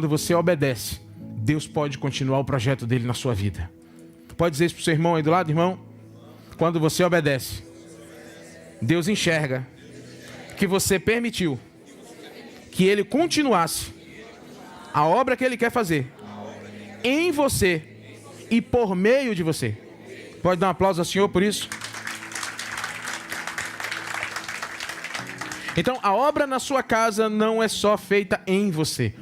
Quando você obedece, Deus pode continuar o projeto dele na sua vida. Pode dizer isso para o seu irmão aí do lado, irmão? Quando você obedece, Deus enxerga que você permitiu que ele continuasse a obra que ele quer fazer em você e por meio de você. Pode dar um aplauso ao Senhor por isso? Então, a obra na sua casa não é só feita em você.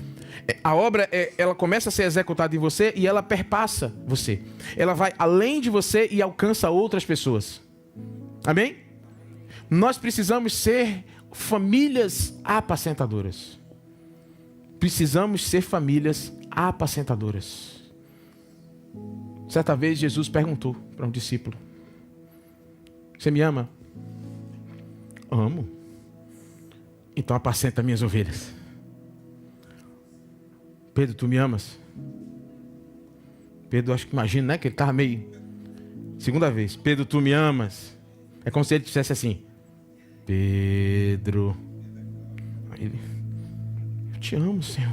A obra, ela começa a ser executada em você e ela perpassa você. Ela vai além de você e alcança outras pessoas. Amém? Nós precisamos ser famílias apacentadoras. Precisamos ser famílias apacentadoras. Certa vez Jesus perguntou para um discípulo: você me ama? Amo. Então apacenta minhas ovelhas. Pedro, tu me amas? Pedro, acho que imagina, né? Que ele estava meio... Segunda vez. Pedro, tu me amas? É como se ele dissesse assim: Pedro. Aí ele: eu te amo, Senhor.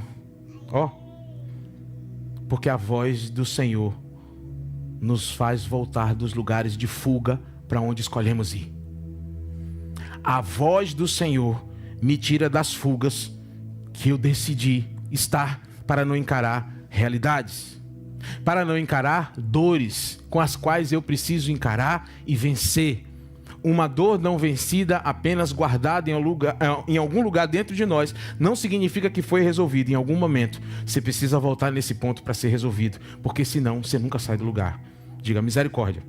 Ó. Porque a voz do Senhor nos faz voltar dos lugares de fuga para onde escolhemos ir. A voz do Senhor me tira das fugas que eu decidi estar para não encarar realidades, para não encarar dores com as quais eu preciso encarar e vencer. Uma dor não vencida, apenas guardada em algum lugar dentro de nós, não significa que foi resolvida. Em algum momento, você precisa voltar nesse ponto para ser resolvido, porque senão você nunca sai do lugar. Diga misericórdia.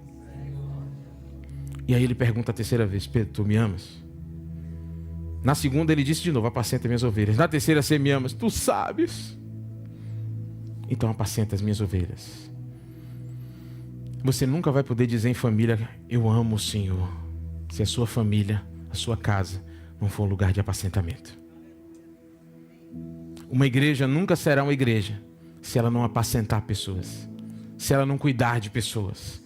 E aí ele pergunta a terceira vez: Pedro, tu me amas? Na segunda ele disse de novo: apacenta minhas ovelhas. Na terceira: você me amas? Tu sabes. Então apacenta as minhas ovelhas. Você nunca vai poder dizer em família: eu amo o Senhor, se a sua família, a sua casa não for um lugar de apacentamento. Uma igreja nunca será uma igreja se ela não apacentar pessoas, se ela não cuidar de pessoas.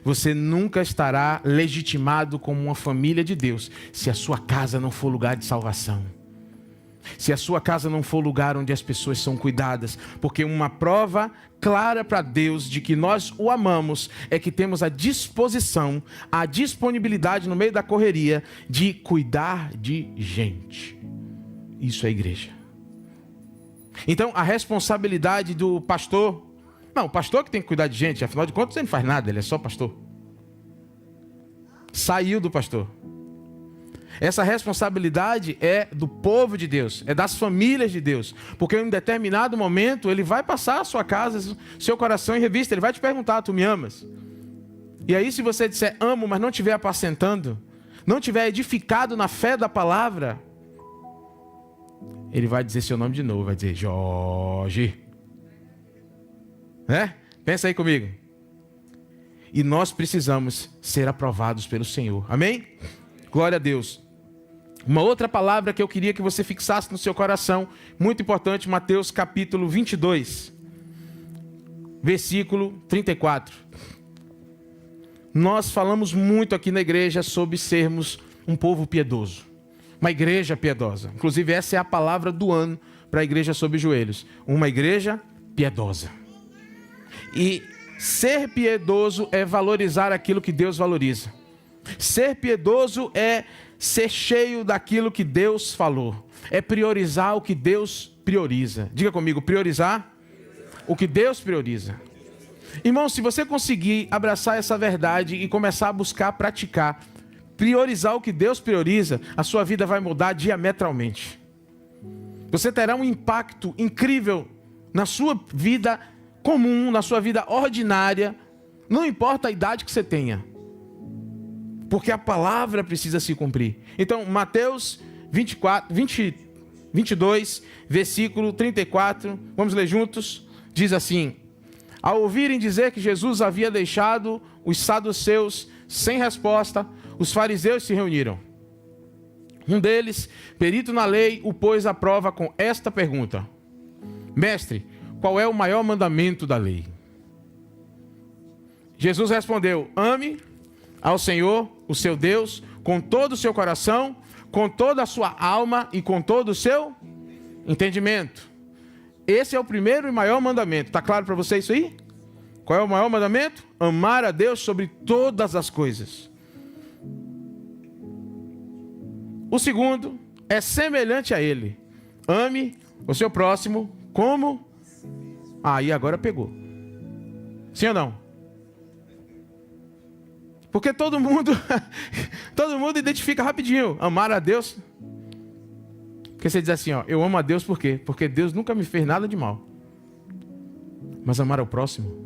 Você nunca estará legitimado como uma família de Deus se a sua casa não for lugar de salvação. Se a sua casa não for lugar onde as pessoas são cuidadas. Porque uma prova clara para Deus de que nós o amamos é que temos a disposição, a disponibilidade no meio da correria de cuidar de gente. Isso é igreja. Então a responsabilidade do pastor... Não, o pastor que tem que cuidar de gente, afinal de contas ele não faz nada, ele é só pastor. Saiu do pastor. Essa responsabilidade é do povo de Deus, é das famílias de Deus. Porque em um determinado momento ele vai passar a sua casa, seu coração em revista, ele vai te perguntar: tu me amas? E aí se você disser amo, mas não estiver apacentando, não estiver edificado na fé da palavra, ele vai dizer seu nome de novo, vai dizer Jorge. Pensa aí comigo. E nós precisamos ser aprovados pelo Senhor. Amém? Glória a Deus. Uma outra palavra que eu queria que você fixasse no seu coração, muito importante, Mateus capítulo 22, versículo 34. Nós falamos muito aqui na igreja sobre sermos um povo piedoso, uma igreja piedosa. Inclusive essa é a palavra do ano para a igreja sob joelhos, uma igreja piedosa. E ser piedoso é valorizar aquilo que Deus valoriza. Ser piedoso é ser cheio daquilo que Deus falou. É priorizar o que Deus prioriza. Diga comigo: priorizar o que Deus prioriza. Irmão, se você conseguir abraçar essa verdade e começar a buscar praticar, priorizar o que Deus prioriza, a sua vida vai mudar diametralmente. Você terá um impacto incrível na sua vida comum, na sua vida ordinária, não importa a idade que você tenha. Porque a palavra precisa se cumprir. Então, Mateus 22, versículo 34, vamos ler juntos, diz assim: ao ouvirem dizer que Jesus havia deixado os saduceus sem resposta, os fariseus se reuniram. Um deles, perito na lei, o pôs à prova com esta pergunta: mestre, qual é o maior mandamento da lei? Jesus respondeu: ame ao Senhor, o seu Deus, com todo o seu coração, com toda a sua alma e com todo o seu entendimento. Esse é o primeiro e maior mandamento. Está claro para você isso aí? Qual é o maior mandamento? Amar a Deus sobre todas as coisas. O segundo é semelhante a ele. Ame o seu próximo como... Aí agora pegou. Sim ou não? Porque todo mundo identifica rapidinho. Amar a Deus. Porque você diz assim, ó, eu amo a Deus por quê? Porque Deus nunca me fez nada de mal. Mas amar ao próximo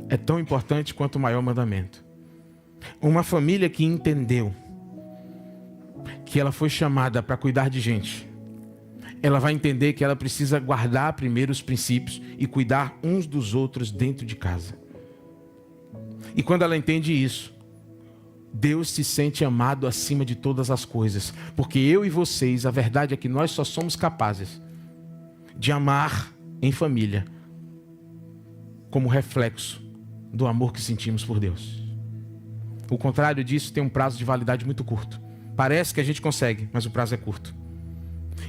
é tão importante quanto o maior mandamento. Uma família que entendeu que ela foi chamada para cuidar de gente, ela vai entender que ela precisa guardar primeiro os princípios e cuidar uns dos outros dentro de casa. E quando ela entende isso, Deus se sente amado acima de todas as coisas. Porque eu e vocês, a verdade é que nós só somos capazes de amar em família como reflexo do amor que sentimos por Deus. O contrário disso tem um prazo de validade muito curto. Parece que a gente consegue, mas o prazo é curto.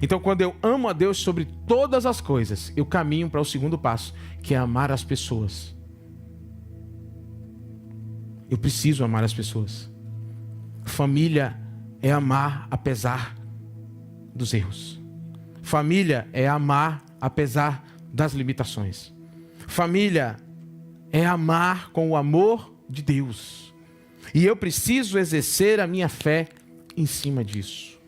Então, quando eu amo a Deus sobre todas as coisas, eu caminho para o segundo passo, que é amar as pessoas. Eu preciso amar as pessoas. Família é amar apesar dos erros. Família é amar apesar das limitações. Família é amar com o amor de Deus. E eu preciso exercer a minha fé em cima disso.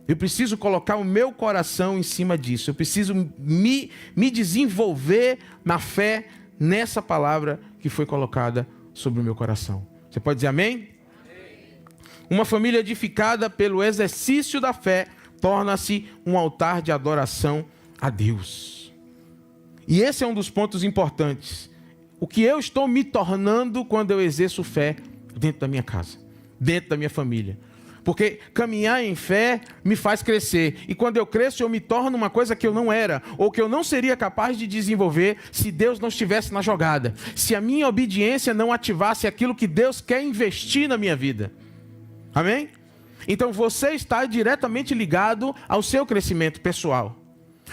Eu preciso colocar o meu coração em cima disso. Eu preciso me desenvolver na fé nessa palavra que foi colocada sobre o meu coração. Você pode dizer amém? Amém. Uma família edificada pelo exercício da fé torna-se um altar de adoração a Deus. E esse é um dos pontos importantes. O que eu estou me tornando quando eu exerço fé dentro da minha casa, dentro da minha família. Porque caminhar em fé me faz crescer. E quando eu cresço, eu me torno uma coisa que eu não era, ou que eu não seria capaz de desenvolver se Deus não estivesse na jogada. Se a minha obediência não ativasse aquilo que Deus quer investir na minha vida. Amém? Então você está diretamente ligado ao seu crescimento pessoal.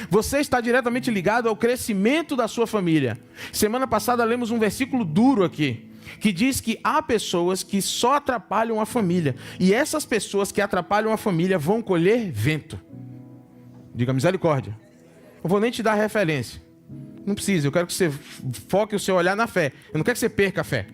Você está diretamente ligado ao crescimento da sua família. Semana passada lemos um versículo duro aqui, que diz que há pessoas que só atrapalham a família. E essas pessoas que atrapalham a família vão colher vento. Diga misericórdia. Não vou nem te dar referência. Não precisa, eu quero que você foque o seu olhar na fé. Eu não quero que você perca a fé.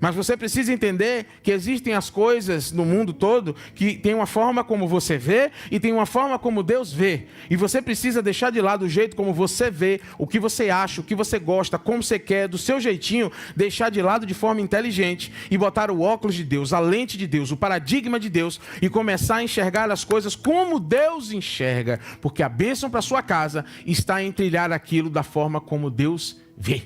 Mas você precisa entender que existem as coisas no mundo todo que tem uma forma como você vê e tem uma forma como Deus vê. E você precisa deixar de lado o jeito como você vê, o que você acha, o que você gosta, como você quer, do seu jeitinho, deixar de lado de forma inteligente e botar o óculos de Deus, a lente de Deus, o paradigma de Deus e começar a enxergar as coisas como Deus enxerga. Porque a bênção para sua casa está em trilhar aquilo da forma como Deus vê.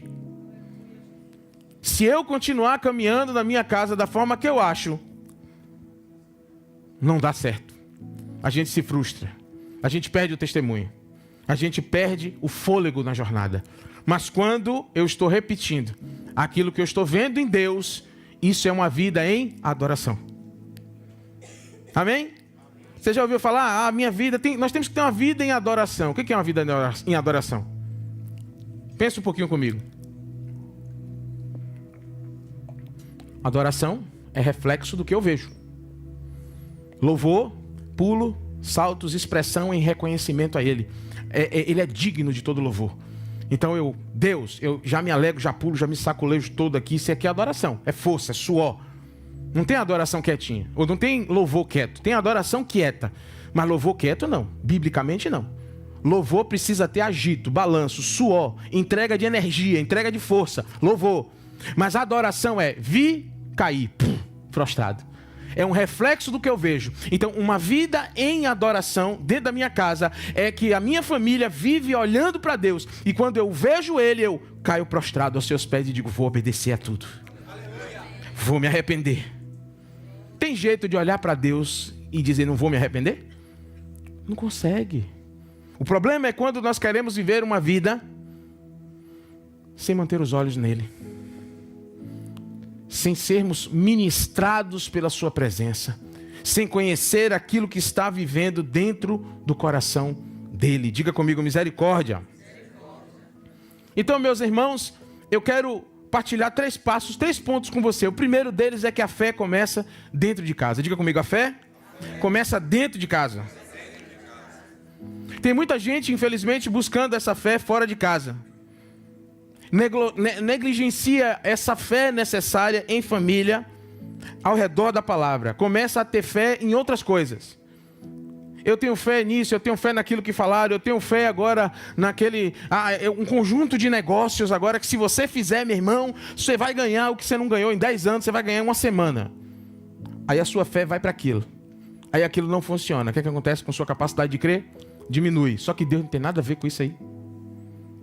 Se eu continuar caminhando na minha casa da forma que eu acho, não dá certo. A gente se frustra. A gente perde o testemunho. A gente perde o fôlego na jornada. Mas quando eu estou repetindo aquilo que eu estou vendo em Deus, isso é uma vida em adoração. Amém? Você já ouviu falar? Minha vida nós temos que ter uma vida em adoração. O que é uma vida em adoração? Pensa um pouquinho comigo. Adoração é reflexo do que eu vejo. Louvor, pulo, saltos, expressão em reconhecimento a Ele. Ele é digno de todo louvor. Então Deus, eu já me alegro, já pulo, já me saculejo todo aqui. Isso aqui é adoração, é força, é suor. Não tem adoração quietinha, ou não tem louvor quieto. Tem adoração quieta, mas louvor quieto não, biblicamente não. Louvor precisa ter agito, balanço, suor, entrega de energia, entrega de força, louvor. Mas a adoração é cair, prostrado. É um reflexo do que eu vejo. Então, uma vida em adoração dentro da minha casa é que a minha família vive olhando para Deus. E quando eu vejo Ele, eu caio prostrado aos seus pés e digo, vou obedecer a tudo. Vou me arrepender. Tem jeito de olhar para Deus e dizer, não vou me arrepender? Não consegue. O problema é quando nós queremos viver uma vida sem manter os olhos nele. Sem sermos ministrados pela sua presença, sem conhecer aquilo que está vivendo dentro do coração dele. Diga comigo, misericórdia. Então, meus irmãos, eu quero partilhar 3 passos, 3 pontos com você. O primeiro deles é que a fé começa dentro de casa. Diga comigo, a fé começa dentro de casa. Tem muita gente, infelizmente, buscando essa fé fora de casa. Negligencia essa fé necessária em família, ao redor da palavra. Começa a ter fé em outras coisas. Eu tenho fé nisso, eu tenho fé naquilo que falaram, eu tenho fé agora naquele... um conjunto de negócios agora que se você fizer, meu irmão, você vai ganhar o que você não ganhou em 10 anos, você vai ganhar em uma semana. Aí a sua fé vai para aquilo. Aí aquilo não funciona. O que acontece com a sua capacidade de crer? Diminui. Só que Deus não tem nada a ver com isso aí.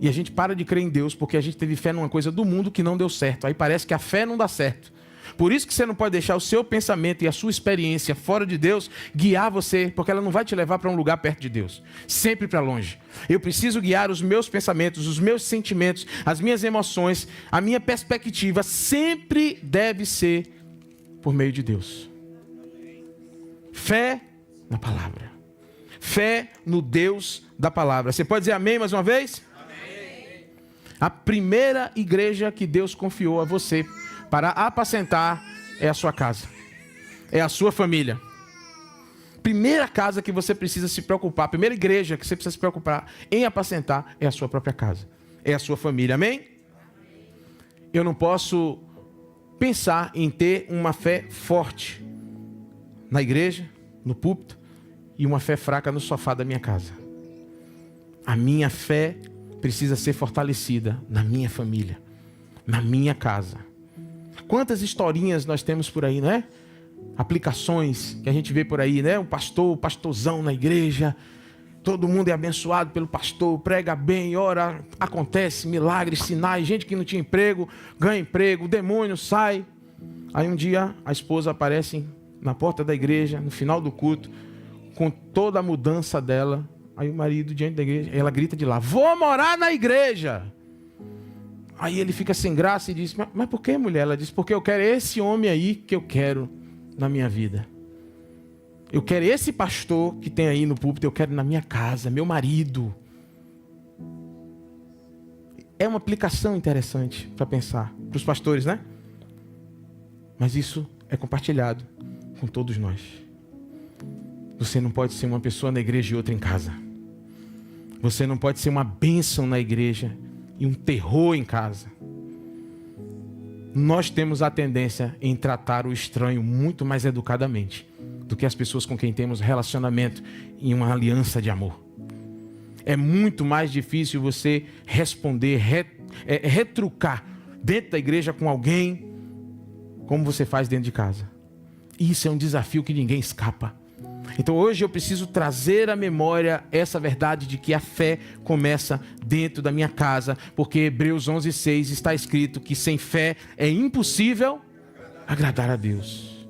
E a gente para de crer em Deus porque a gente teve fé numa coisa do mundo que não deu certo. Aí parece que a fé não dá certo. Por isso que você não pode deixar o seu pensamento e a sua experiência fora de Deus guiar você, porque ela não vai te levar para um lugar perto de Deus, sempre para longe. Eu preciso guiar os meus pensamentos, os meus sentimentos, as minhas emoções, a minha perspectiva sempre deve ser por meio de Deus. Fé na palavra. Fé no Deus da palavra. Você pode dizer amém mais uma vez? Amém. A primeira igreja que Deus confiou a você para apacentar é a sua casa, é a sua família. Primeira casa que você precisa se preocupar, primeira igreja que você precisa se preocupar em apacentar é a sua própria casa, é a sua família, amém? Eu não posso pensar em ter uma fé forte na igreja, no púlpito, e uma fé fraca no sofá da minha casa. A minha fé precisa ser fortalecida na minha família, na minha casa. Quantas historinhas nós temos por aí, né? Aplicações que a gente vê por aí, né? O pastorzão na igreja, todo mundo é abençoado pelo pastor, prega bem, ora, acontece milagres, sinais, gente que não tinha emprego, ganha emprego, o demônio sai. Aí um dia a esposa aparece na porta da igreja, no final do culto, com toda a mudança dela. Aí o marido diante da igreja, ela grita de lá, vou morar na igreja. Aí ele fica sem graça e diz, mas por que, mulher? Ela diz, porque eu quero esse homem aí que eu quero na minha vida. Eu quero esse pastor que tem aí no púlpito, eu quero na minha casa, meu marido. É uma aplicação interessante para pensar, para os pastores, né? Mas isso é compartilhado com todos nós. Você não pode ser uma pessoa na igreja e outra em casa. Você não pode ser uma bênção na igreja e um terror em casa. Nós temos a tendência em tratar o estranho muito mais educadamente do que as pessoas com quem temos relacionamento em uma aliança de amor. É muito mais difícil você responder, retrucar dentro da igreja com alguém como você faz dentro de casa. Isso é um desafio que ninguém escapa. Então hoje eu preciso trazer à memória essa verdade de que a fé começa dentro da minha casa, porque Hebreus 11:6 está escrito que sem fé é impossível agradar a Deus.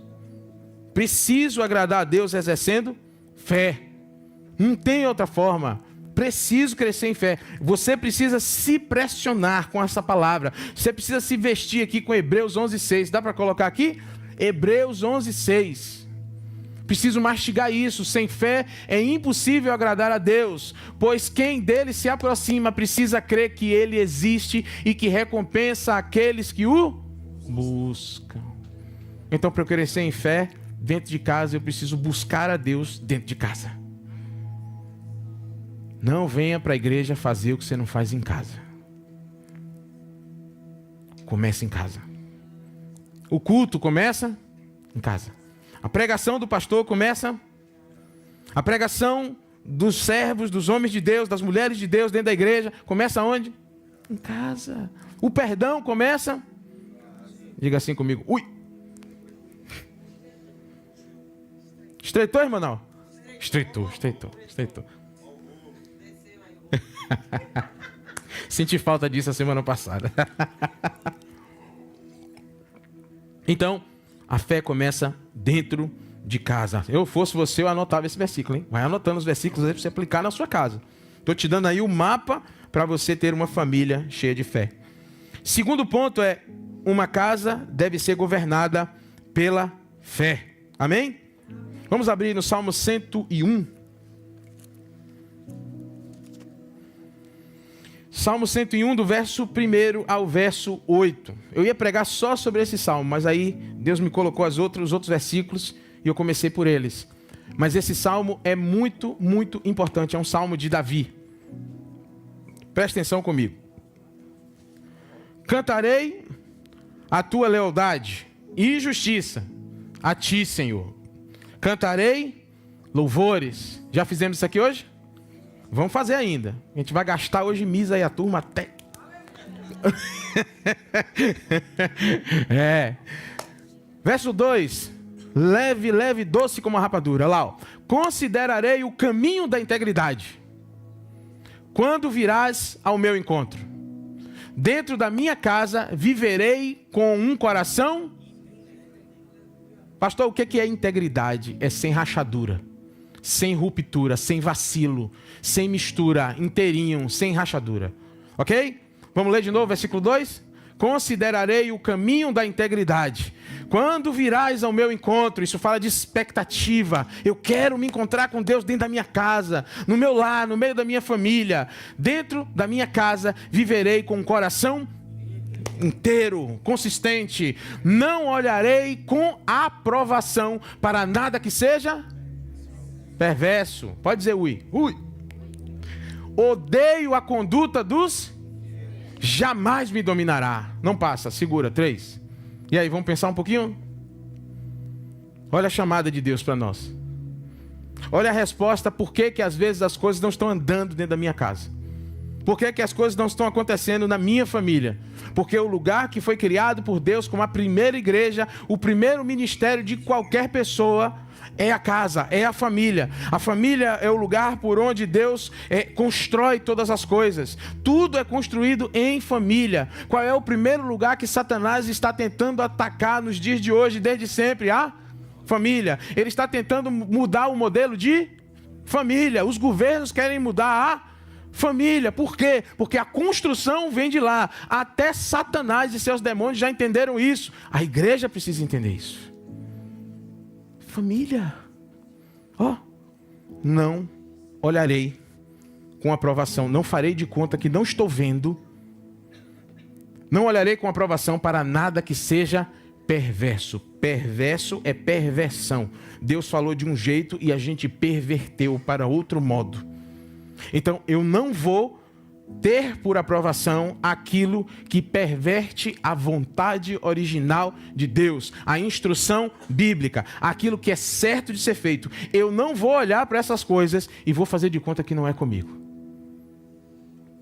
Preciso agradar a Deus exercendo fé. Não tem outra forma. Preciso crescer em fé. Você precisa se pressionar com essa palavra. Você precisa se vestir aqui com Hebreus 11:6. Dá para colocar aqui? Hebreus 11:6. Preciso mastigar isso. Sem fé é impossível agradar a Deus, pois quem dele se aproxima precisa crer que ele existe e que recompensa aqueles que o buscam. Então, para eu crescer em fé dentro de casa, eu preciso buscar a Deus dentro de casa. Não venha para a igreja fazer o que você não faz em casa. Comece em casa. O culto começa em casa. A pregação do pastor começa. A pregação dos servos, dos homens de Deus, das mulheres de Deus dentro da igreja, começa onde? Em casa. O perdão começa. Diga assim comigo. Ui. Estreitou, irmão? Não? Estreitou. Senti falta disso a semana passada. Então, a fé começa dentro de casa. Eu fosse você, eu anotava esse versículo, hein? Vai anotando os versículos aí para você aplicar na sua casa. Estou te dando aí o mapa para você ter uma família cheia de fé. Segundo ponto é, uma casa deve ser governada pela fé. Amém? Vamos abrir no Salmo 101. Salmo 101, do verso 1 ao verso 8. Eu ia pregar só sobre esse salmo, mas aí Deus me colocou os outros versículos e eu comecei por eles. Mas esse salmo é muito, muito importante. É um salmo de Davi. Presta atenção comigo. Cantarei a tua lealdade e justiça a ti, Senhor. Cantarei louvores. Já fizemos isso aqui hoje? Vamos fazer ainda. A gente vai gastar hoje misa aí a turma até... Verso 2. Leve, leve, doce como a rapadura. Lá, ó. Considerarei o caminho da integridade. Quando virás ao meu encontro. Dentro da minha casa viverei com um coração... Pastor, o que é integridade? É sem rachadura, sem ruptura, sem vacilo, sem mistura, inteirinho, sem rachadura. Ok? Vamos ler de novo, versículo 2? Considerarei o caminho da integridade. Quando virás ao meu encontro, isso fala de expectativa. Eu quero me encontrar com Deus dentro da minha casa, no meu lar, no meio da minha família. Dentro da minha casa viverei com o coração inteiro, consistente. Não olharei com aprovação para nada que seja perverso. Pode dizer ui. Ui. Odeio a conduta dos... Jamais me dominará. Não passa, segura. 3. E aí, vamos pensar um pouquinho? Olha a chamada de Deus para nós. Olha a resposta, por que às vezes as coisas não estão andando dentro da minha casa. Por que as coisas não estão acontecendo na minha família? Porque o lugar que foi criado por Deus como a primeira igreja, o primeiro ministério de qualquer pessoa, é a casa, é a família. A família é o lugar por onde Deus constrói todas as coisas. Tudo é construído em família. Qual é o primeiro lugar que Satanás está tentando atacar nos dias de hoje, desde sempre? A família. Ele está tentando mudar o modelo de família. Os governos querem mudar a família. Por quê? Porque a construção vem de lá. Até Satanás e seus demônios já entenderam isso. A igreja precisa entender isso. Família. Não olharei com aprovação. Não farei de conta que não estou vendo. Não olharei com aprovação para nada que seja perverso. Perverso é perversão. Deus falou de um jeito e a gente perverteu para outro modo. Então, eu não vou ter por aprovação aquilo que perverte a vontade original de Deus, a instrução bíblica, aquilo que é certo de ser feito. Eu não vou olhar para essas coisas e vou fazer de conta que não é comigo.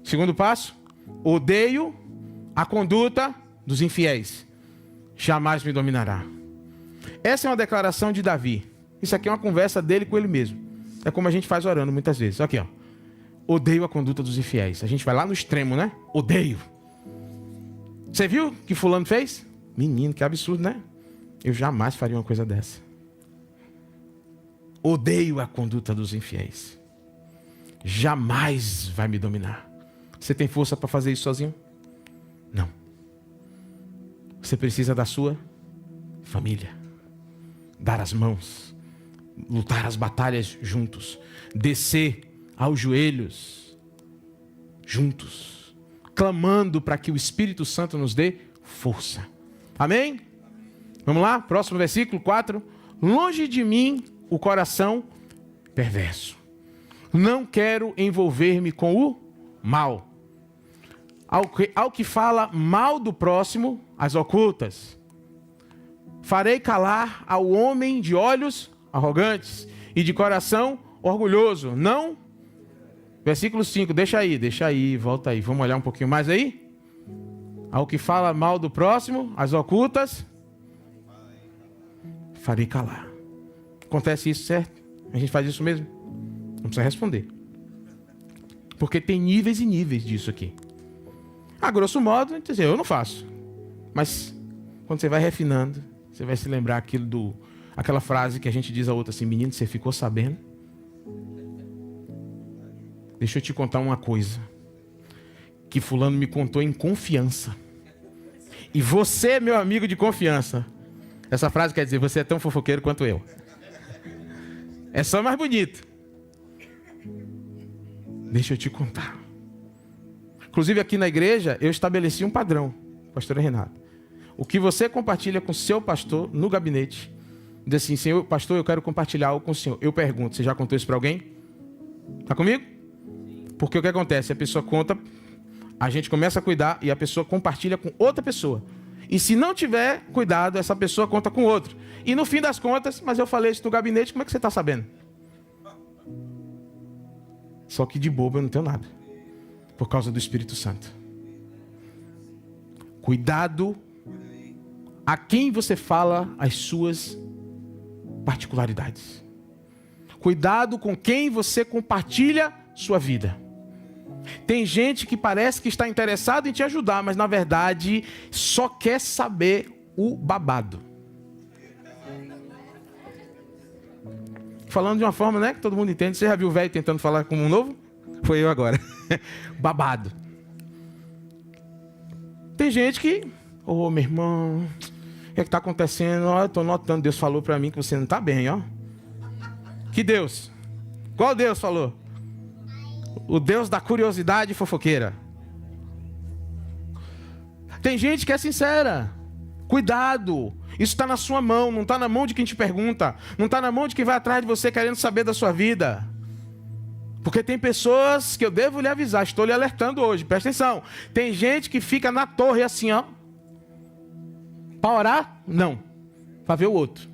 Segundo passo, odeio a conduta dos infiéis. Jamais me dominará. Essa é uma declaração de Davi. Isso aqui é uma conversa dele com ele mesmo. É como a gente faz orando muitas vezes. Aqui, ó. Odeio a conduta dos infiéis. A gente vai lá no extremo, né? Odeio. Você viu o que fulano fez? Menino, que absurdo, né? Eu jamais faria uma coisa dessa. Odeio a conduta dos infiéis. Jamais vai me dominar. Você tem força para fazer isso sozinho? Não. Você precisa da sua família. Dar as mãos. Lutar as batalhas juntos. Descer aos joelhos, juntos, clamando para que o Espírito Santo nos dê força. Amém? Vamos lá, próximo versículo 4. Longe de mim o coração perverso. Não quero envolver-me com o mal. Ao que fala mal do próximo, as ocultas. Farei calar ao homem de olhos arrogantes e de coração orgulhoso. Não. Versículo 5, deixa aí, volta aí. Vamos olhar um pouquinho mais aí? Ao que fala mal do próximo, as ocultas, farei calar. Acontece isso, certo? A gente faz isso mesmo? Não precisa responder. Porque tem níveis e níveis disso aqui. A grosso modo, eu não faço. Mas quando você vai refinando, você vai se lembrar aquela frase que a gente diz a outra assim: menino, você ficou sabendo? Deixa eu te contar uma coisa que fulano me contou em confiança. E você é meu amigo de confiança. Essa frase quer dizer, você é tão fofoqueiro quanto eu. É só mais bonito. Deixa eu te contar. Inclusive aqui na igreja, eu estabeleci um padrão, pastora Renata. O que você compartilha com o seu pastor no gabinete, diz assim, senhor, pastor, eu quero compartilhar algo com o senhor. Eu pergunto, você já contou isso para alguém? Está comigo? Porque o que acontece? A pessoa conta, a gente começa a cuidar e a pessoa compartilha com outra pessoa. E se não tiver cuidado, essa pessoa conta com outro. E no fim das contas, mas eu falei isso no gabinete, como é que você está sabendo? Só que de bobo eu não tenho nada. Por causa do Espírito Santo. Cuidado a quem você fala as suas particularidades. Cuidado com quem você compartilha sua vida. Tem gente que parece que está interessado em te ajudar, mas na verdade só quer saber o babado. Falando de uma forma, né, que todo mundo entende. Você já viu o velho tentando falar como um novo? Foi eu agora. Babado. Tem gente que, ô meu irmão, o que está acontecendo? Ó, eu estou notando, Deus falou para mim que você não está bem, ó. Que Deus? Qual Deus falou? O Deus da curiosidade fofoqueira. Tem gente que é sincera. Cuidado. Isso está na sua mão, não está na mão de quem te pergunta. Não está na mão de quem vai atrás de você querendo saber da sua vida. Porque tem pessoas que eu devo lhe avisar, estou lhe alertando hoje, presta atenção. Tem gente que fica na torre assim, ó. Para orar? Não. Para ver o outro.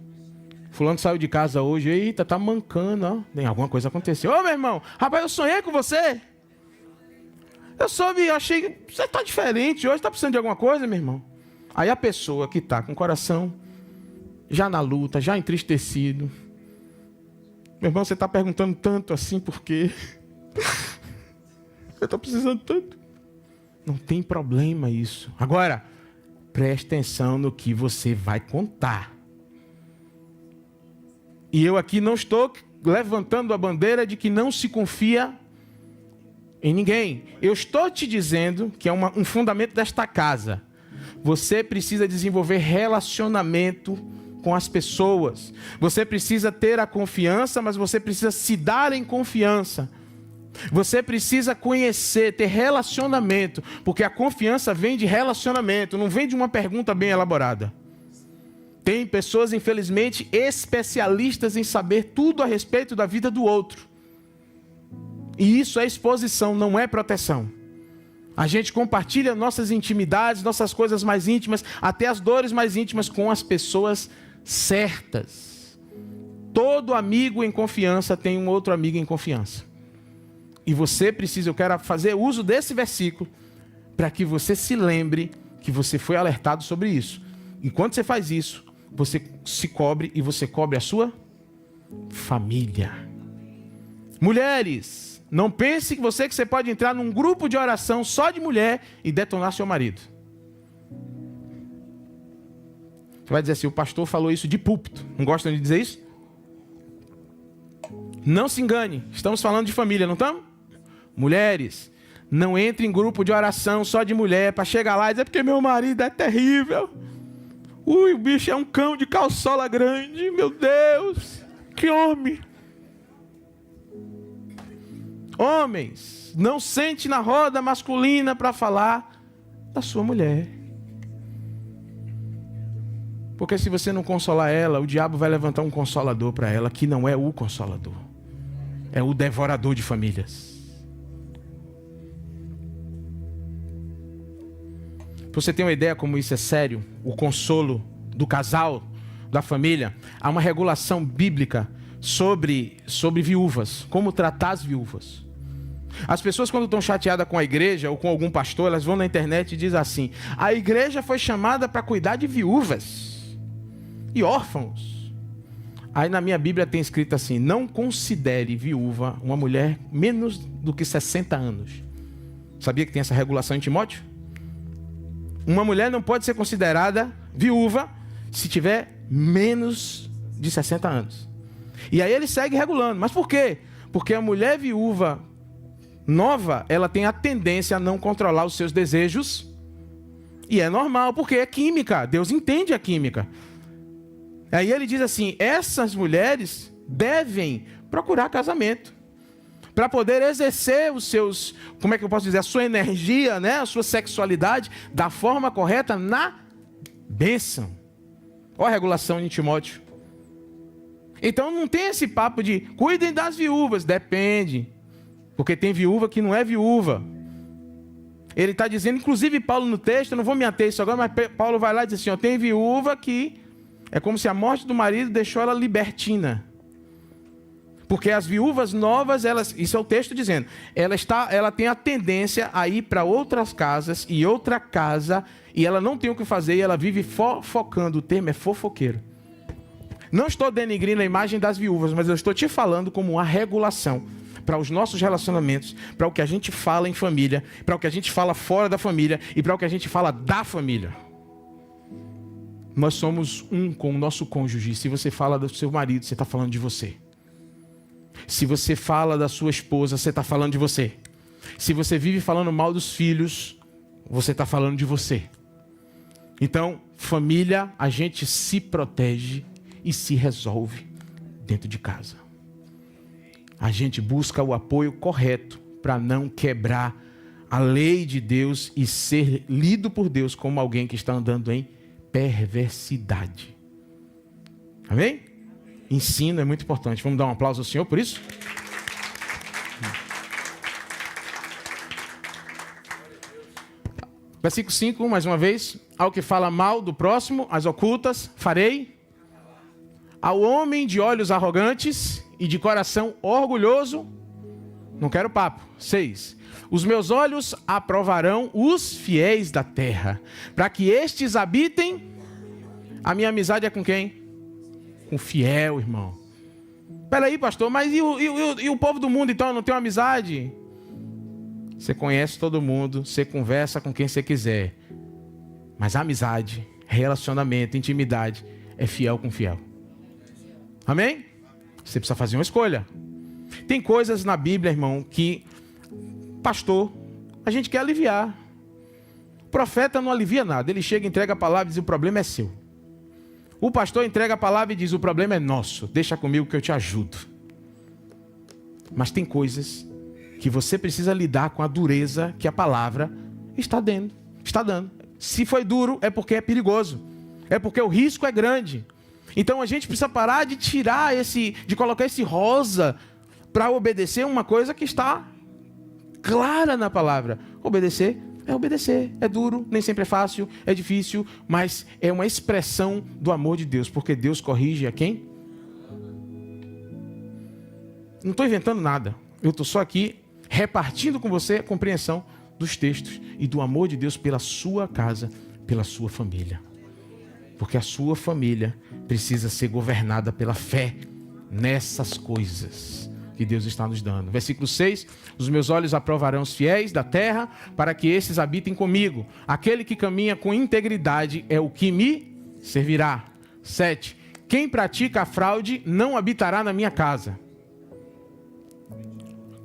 Fulano saiu de casa hoje, eita, tá mancando, ó. Tem alguma coisa aconteceu. Ô, meu irmão, rapaz, eu sonhei com você. Eu soube, eu achei que você tá diferente hoje, tá precisando de alguma coisa, meu irmão? Aí a pessoa que tá com o coração já na luta, já entristecido. Meu irmão, você está perguntando tanto assim por quê? Eu estou precisando tanto. Não tem problema isso. Agora, preste atenção no que você vai contar. E eu aqui não estou levantando a bandeira de que não se confia em ninguém. Eu estou te dizendo que é um fundamento desta casa. Você precisa desenvolver relacionamento com as pessoas. Você precisa ter a confiança, mas você precisa se dar em confiança. Você precisa conhecer, ter relacionamento, porque a confiança vem de relacionamento, não vem de uma pergunta bem elaborada. Tem pessoas, infelizmente, especialistas em saber tudo a respeito da vida do outro. E isso é exposição, não é proteção. A gente compartilha nossas intimidades, nossas coisas mais íntimas, até as dores mais íntimas com as pessoas certas. Todo amigo em confiança tem um outro amigo em confiança. E você precisa, eu quero fazer uso desse versículo para que você se lembre que você foi alertado sobre isso. E quando você faz isso, você se cobre e você cobre a sua família. Mulheres, não pense que você pode entrar num grupo de oração só de mulher e detonar seu marido. Você vai dizer assim, o pastor falou isso de púlpito. Não gostam de dizer isso? Não se engane, estamos falando de família, não estamos? Mulheres, não entre em grupo de oração só de mulher para chegar lá e dizer porque meu marido é terrível. Ui, o bicho é um cão de calçola grande, meu Deus, que homem. Homens, não sente na roda masculina para falar da sua mulher. Porque se você não consolar ela, o diabo vai levantar um consolador para ela, que não é o consolador. É o devorador de famílias. Pra você ter uma ideia como isso é sério, o consolo do casal, da família, há uma regulação bíblica sobre viúvas, como tratar as viúvas. As pessoas quando estão chateadas com a igreja ou com algum pastor, elas vão na internet e dizem assim, a igreja foi chamada para cuidar de viúvas e órfãos. Aí na minha Bíblia tem escrito assim, não considere viúva uma mulher menos do que 60 anos. Sabia que tem essa regulação em Timóteo? Uma mulher não pode ser considerada viúva se tiver menos de 60 anos. E aí ele segue regulando. Mas por quê? Porque a mulher viúva nova, ela tem a tendência a não controlar os seus desejos. E é normal, porque é química. Deus entende a química. Aí ele diz assim, essas mulheres devem procurar casamento. para poder exercer os seus, como é que eu posso dizer, a sua energia, né? A sua sexualidade da forma correta na bênção. Olha a regulação em Timóteo. Então não tem esse papo de cuidem das viúvas, depende. Porque tem viúva que não é viúva. Ele está dizendo, inclusive Paulo no texto, eu não vou me ater a isso agora, mas Paulo vai lá e diz assim, ó, tem viúva que é como se a morte do marido deixou ela libertina. Porque as viúvas novas, isso é o texto dizendo, ela tem a tendência a ir para outras casas e outra casa, e ela não tem o que fazer, e ela vive fofocando, o termo é fofoqueiro. Não estou denigrindo a imagem das viúvas, mas eu estou te falando como uma regulação para os nossos relacionamentos, para o que a gente fala em família, para o que a gente fala fora da família e para o que a gente fala da família. Nós somos um com o nosso cônjuge. Se você fala do seu marido, você está falando de você. Se você fala da sua esposa, você está falando de você. Se você vive falando mal dos filhos, você está falando de você. Então, família, a gente se protege e se resolve dentro de casa. A gente busca o apoio correto para não quebrar a lei de Deus e ser lido por Deus como alguém que está andando em perversidade. Amém? Ensino é muito importante. Vamos dar um aplauso ao Senhor por isso? Versículo 5, mais uma vez. Ao que fala mal do próximo, as ocultas farei. Ao homem de olhos arrogantes e de coração orgulhoso, não quero papo. 6. Os meus olhos aprovarão os fiéis da terra, para que estes habitem. A minha amizade é com quem? Com fiel, irmão. Peraí, pastor, mas e o povo do mundo, então, não tem uma amizade? Você conhece todo mundo, você conversa com quem você quiser. Mas a amizade, relacionamento, intimidade, é fiel com fiel. Amém? Você precisa fazer uma escolha. Tem coisas na Bíblia, irmão, que, pastor, a gente quer aliviar. O profeta não alivia nada. Ele chega, entrega a palavra e diz, o problema é seu. O pastor entrega a palavra e diz, o problema é nosso. Deixa comigo que eu te ajudo. Mas tem coisas que você precisa lidar com a dureza que a palavra está dando. Se foi duro, é porque é perigoso. É porque o risco é grande. Então a gente precisa parar de tirar de colocar esse rosa para obedecer uma coisa que está clara na palavra. Obedecer é obedecer. É duro, nem sempre é fácil, é difícil, mas é uma expressão do amor de Deus, porque Deus corrige a quem? Não estou inventando nada. Eu estou só aqui repartindo com você a compreensão dos textos e do amor de Deus pela sua casa, pela sua família. Porque a sua família precisa ser governada pela fé nessas coisas que Deus está nos dando. Versículo 6. Os meus olhos aprovarão os fiéis da terra, para que esses habitem comigo. Aquele que caminha com integridade é o que me servirá. 7. Quem pratica a fraude não habitará na minha casa.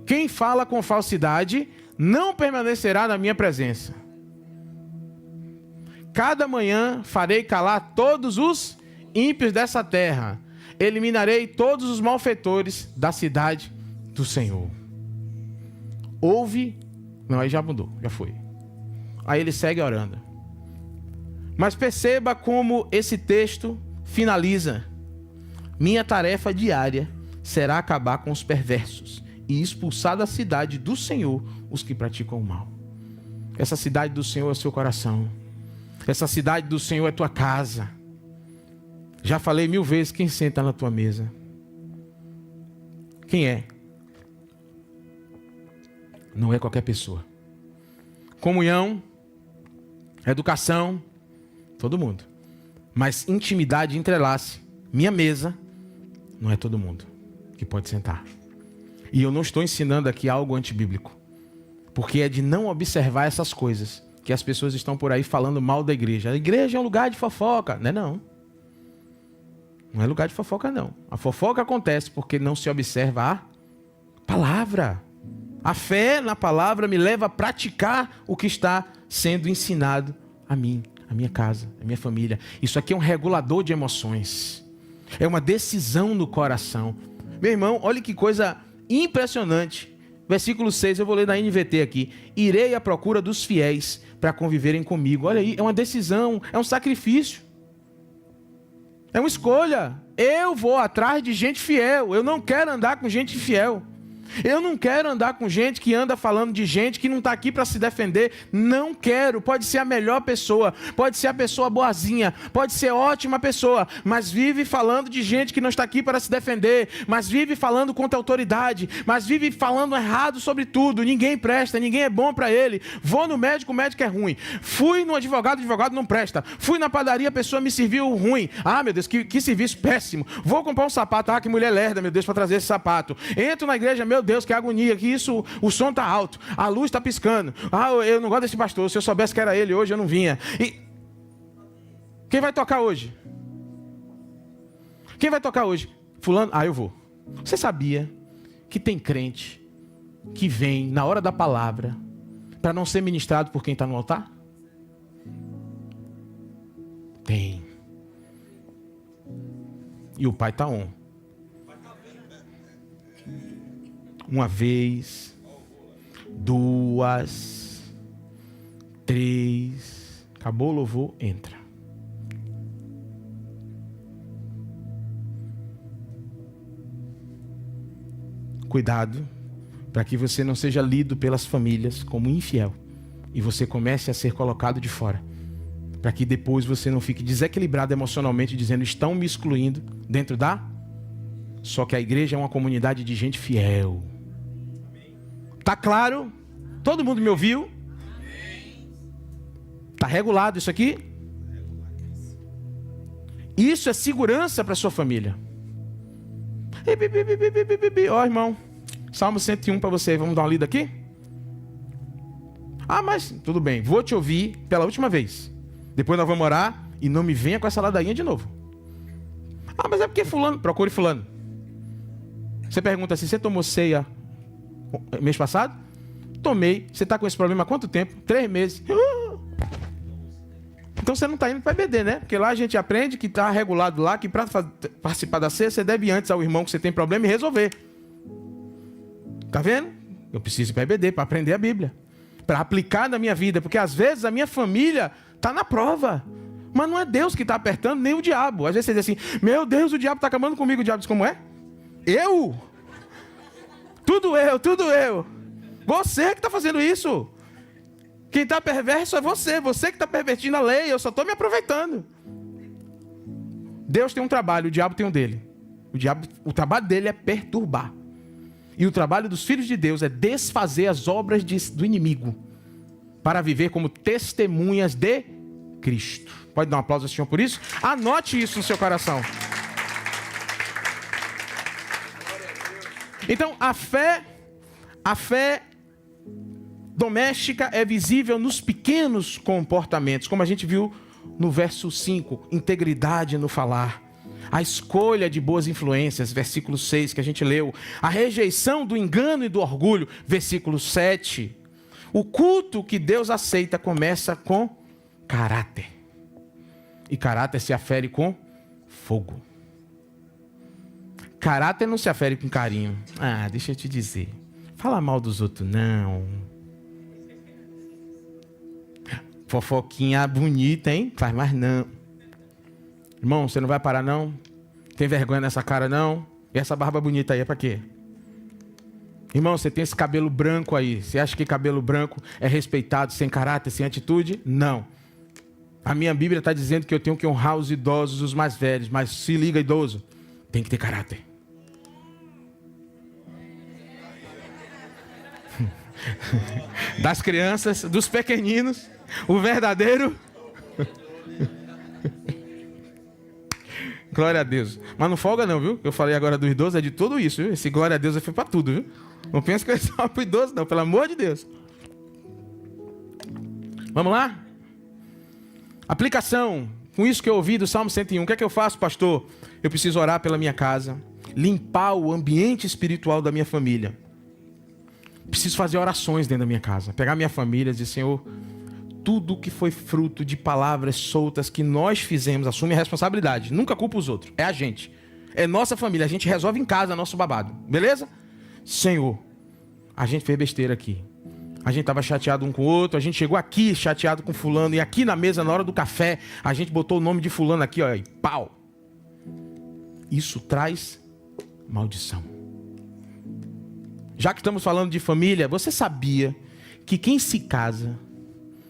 Quem fala com falsidade não permanecerá na minha presença. Cada manhã farei calar todos os ímpios dessa terra. Eliminarei todos os malfeitores da cidade do Senhor. Ouve. Não, aí já mudou, já foi. Aí ele segue orando. Mas perceba como esse texto finaliza. Minha tarefa diária será acabar com os perversos e expulsar da cidade do Senhor os que praticam o mal. Essa cidade do Senhor é o seu coração. Essa cidade do Senhor é tua casa. Já falei 1000 vezes, quem senta na tua mesa? Quem é? Não é qualquer pessoa. Comunhão, educação, todo mundo. Mas intimidade, entrelace. Minha mesa, não é todo mundo que pode sentar. E eu não estou ensinando aqui algo antibíblico. Porque é de não observar essas coisas que as pessoas estão por aí falando mal da igreja. A igreja é um lugar de fofoca. Não é não. Não é lugar de fofoca não. A fofoca acontece porque não se observa a palavra. A fé na palavra me leva a praticar o que está sendo ensinado a mim, a minha casa, a minha família. Isso aqui é um regulador de emoções. É uma decisão no coração. Meu irmão, olha que coisa impressionante. versículo 6, eu vou ler na NVT aqui. Irei à procura dos fiéis para conviverem comigo. Olha aí, é uma decisão, é um sacrifício. É uma escolha. Eu vou atrás de gente fiel. Eu não quero andar com gente infiel. Eu não quero andar com gente que anda falando de gente que não está aqui para se defender. Não quero. Pode ser a melhor pessoa, pode ser a pessoa boazinha, pode ser ótima pessoa, mas vive falando de gente que não está aqui para se defender, mas vive falando contra a autoridade, mas vive falando errado sobre tudo. Ninguém presta, ninguém é bom para ele. Vou no médico, o médico é ruim. Fui no advogado, o advogado não presta. Fui na padaria, a pessoa me serviu ruim. Ah, meu Deus, que serviço péssimo. Vou comprar um sapato. Ah, que mulher lerda, meu Deus, para trazer esse sapato. Entro na igreja, meu Deus, que agonia, que isso, o som tá alto, a luz tá piscando. Ah, eu não gosto desse pastor, se eu soubesse que era ele hoje, eu não vinha. E quem vai tocar hoje? Quem vai tocar hoje? Fulano? Ah, eu vou. Você sabia que tem crente que vem na hora da palavra para não ser ministrado por quem está no altar? Tem. E o pai está on. Uma vez, 2, 3, acabou o louvor, entra. Cuidado, para que você não seja lido pelas famílias como infiel e você comece a ser colocado de fora. Para que depois você não fique desequilibrado emocionalmente, dizendo, estão me excluindo dentro da... Só que a igreja é uma comunidade de gente fiel. Tá claro? Todo mundo me ouviu? Tá regulado isso aqui? Isso é segurança para sua família. Ó, irmão, Salmo 101 para você. Vamos dar uma lida aqui? Ah, mas tudo bem, vou te ouvir pela última vez. Depois nós vamos orar e não me venha com essa ladainha de novo. Ah, mas é porque fulano, procure fulano. Você pergunta assim, você tomou ceia mês passado? Tomei. Você está com esse problema há quanto tempo? 3 meses. Então você não está indo para EBD, né? Porque lá a gente aprende que está regulado lá, que para participar da ceia, você deve ir antes ao irmão que você tem problema e resolver. Tá vendo? Eu preciso ir para EBD, para aprender a Bíblia. Para aplicar na minha vida. Porque às vezes a minha família está na prova. Mas não é Deus que está apertando, nem o diabo. Às vezes você diz assim, meu Deus, o diabo está acabando comigo. O diabo diz, como é? Eu? Tudo eu. Você que está fazendo isso. Quem está perverso é você. Você que está pervertindo a lei. Eu só estou me aproveitando. Deus tem um trabalho, o diabo tem um dele. O trabalho dele é perturbar. E o trabalho dos filhos de Deus é desfazer as obras do inimigo. Para viver como testemunhas de Cristo. Pode dar um aplauso ao Senhor por isso? Anote isso no seu coração. Então, a fé doméstica é visível nos pequenos comportamentos, como a gente viu no verso 5, integridade no falar, a escolha de boas influências, versículo 6 que a gente leu, a rejeição do engano e do orgulho, versículo 7. O culto que Deus aceita começa com caráter, e caráter se afere com fogo. Caráter não se afere com carinho. Ah, deixa eu te dizer. Fala mal dos outros, não. Fofoquinha bonita, hein? Faz mais não. Irmão, você não vai parar, não? Tem vergonha nessa cara, não? E essa barba bonita aí é pra quê? Irmão, você tem esse cabelo branco aí. Você acha que cabelo branco é respeitado sem caráter, sem atitude? Não. A minha Bíblia está dizendo que eu tenho que honrar os idosos, os mais velhos. Mas se liga, idoso, tem que ter caráter. Das crianças, dos pequeninos, o verdadeiro. Glória a Deus. Mas não folga não, viu? Eu falei agora do idoso, é de tudo isso, viu? Esse glória a Deus foi para tudo, viu? Não pensa que é só para o idoso, não, pelo amor de Deus. Vamos lá? Aplicação. Com isso que eu ouvi do Salmo 101, o que é que eu faço, pastor? Eu preciso orar pela minha casa, limpar o ambiente espiritual da minha família. Preciso fazer orações dentro da minha casa. Pegar minha família e dizer, Senhor, tudo que foi fruto de palavras soltas que nós fizemos, assume a responsabilidade. Nunca culpa os outros. É a gente. É nossa família. A gente resolve em casa nosso babado. Beleza? Senhor, A gente fez besteira aqui. A gente estava chateado um com o outro, a gente chegou aqui chateado com fulano, e aqui na mesa, na hora do café, a gente botou o nome de fulano aqui, ó, e pau. Isso traz maldição. Já que estamos falando de família, você sabia que quem se casa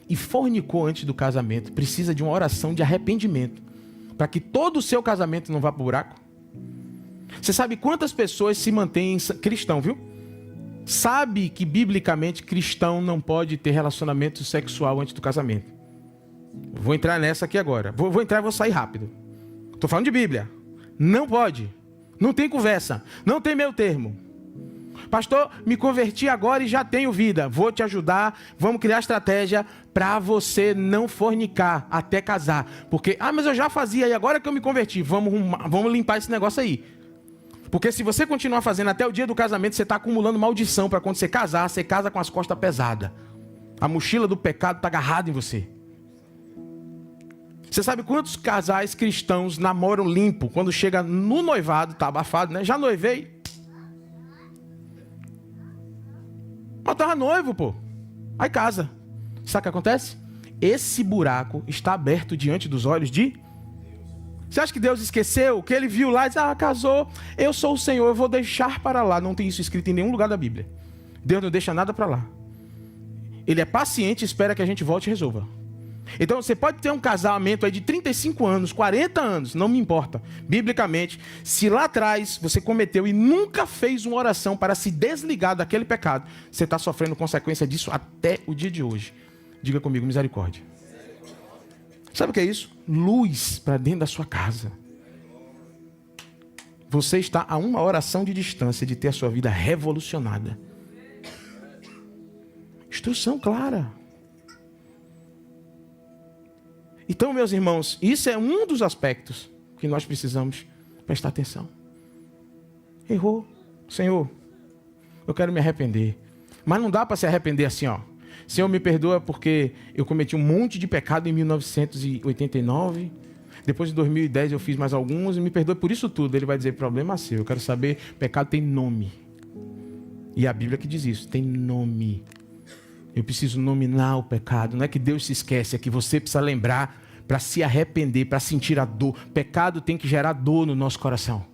e fornicou antes do casamento precisa de uma oração de arrependimento para que todo o seu casamento não vá para o buraco? Você sabe quantas pessoas se mantêm cristão, viu? Sabe que biblicamente cristão não pode ter relacionamento sexual antes do casamento. Vou entrar nessa aqui agora. Vou entrar e vou sair rápido. Estou falando de Bíblia. Não pode. Não tem conversa. Não tem meio termo. Pastor, me converti agora e já tenho vida. Vou te ajudar. Vamos criar estratégia para você não fornicar até casar. Porque, mas eu já fazia e agora que eu me converti. Vamos limpar esse negócio aí. Porque se você continuar fazendo até o dia do casamento, você está acumulando maldição para quando você casar, você casa com as costas pesadas. A mochila do pecado está agarrada em você. Você sabe quantos casais cristãos namoram limpo? Quando chega no noivado, está abafado, né? Já noivei. Mas estava noivo, pô. Aí casa. Sabe o que acontece? Esse buraco está aberto diante dos olhos de... Você acha que Deus esqueceu? Que ele viu lá e disse, casou, eu sou o Senhor, eu vou deixar para lá. Não tem isso escrito em nenhum lugar da Bíblia. Deus não deixa nada para lá. Ele é paciente e espera que a gente volte e resolva. Então você pode ter um casamento aí de 35 anos, 40 anos, não me importa. Biblicamente, se lá atrás você cometeu e nunca fez uma oração para se desligar daquele pecado, você está sofrendo consequência disso até o dia de hoje. Diga comigo, misericórdia. Sabe o que é isso? Luz para dentro da sua casa. Você está a uma oração de distância de ter a sua vida revolucionada. Instrução clara. Então, meus irmãos, isso é um dos aspectos que nós precisamos prestar atenção. Errou. Senhor, eu quero me arrepender. Mas não dá para se arrepender assim, ó. Senhor, me perdoa porque eu cometi um monte de pecado em 1989. Depois de 2010 eu fiz mais alguns. E me perdoa por isso tudo. Ele vai dizer, problema seu. Eu quero saber, pecado tem nome. E a Bíblia que diz isso, tem nome. Eu preciso nominar o pecado. Não é que Deus se esquece, é que você precisa lembrar para se arrepender, para sentir a dor. Pecado tem que gerar dor no nosso coração.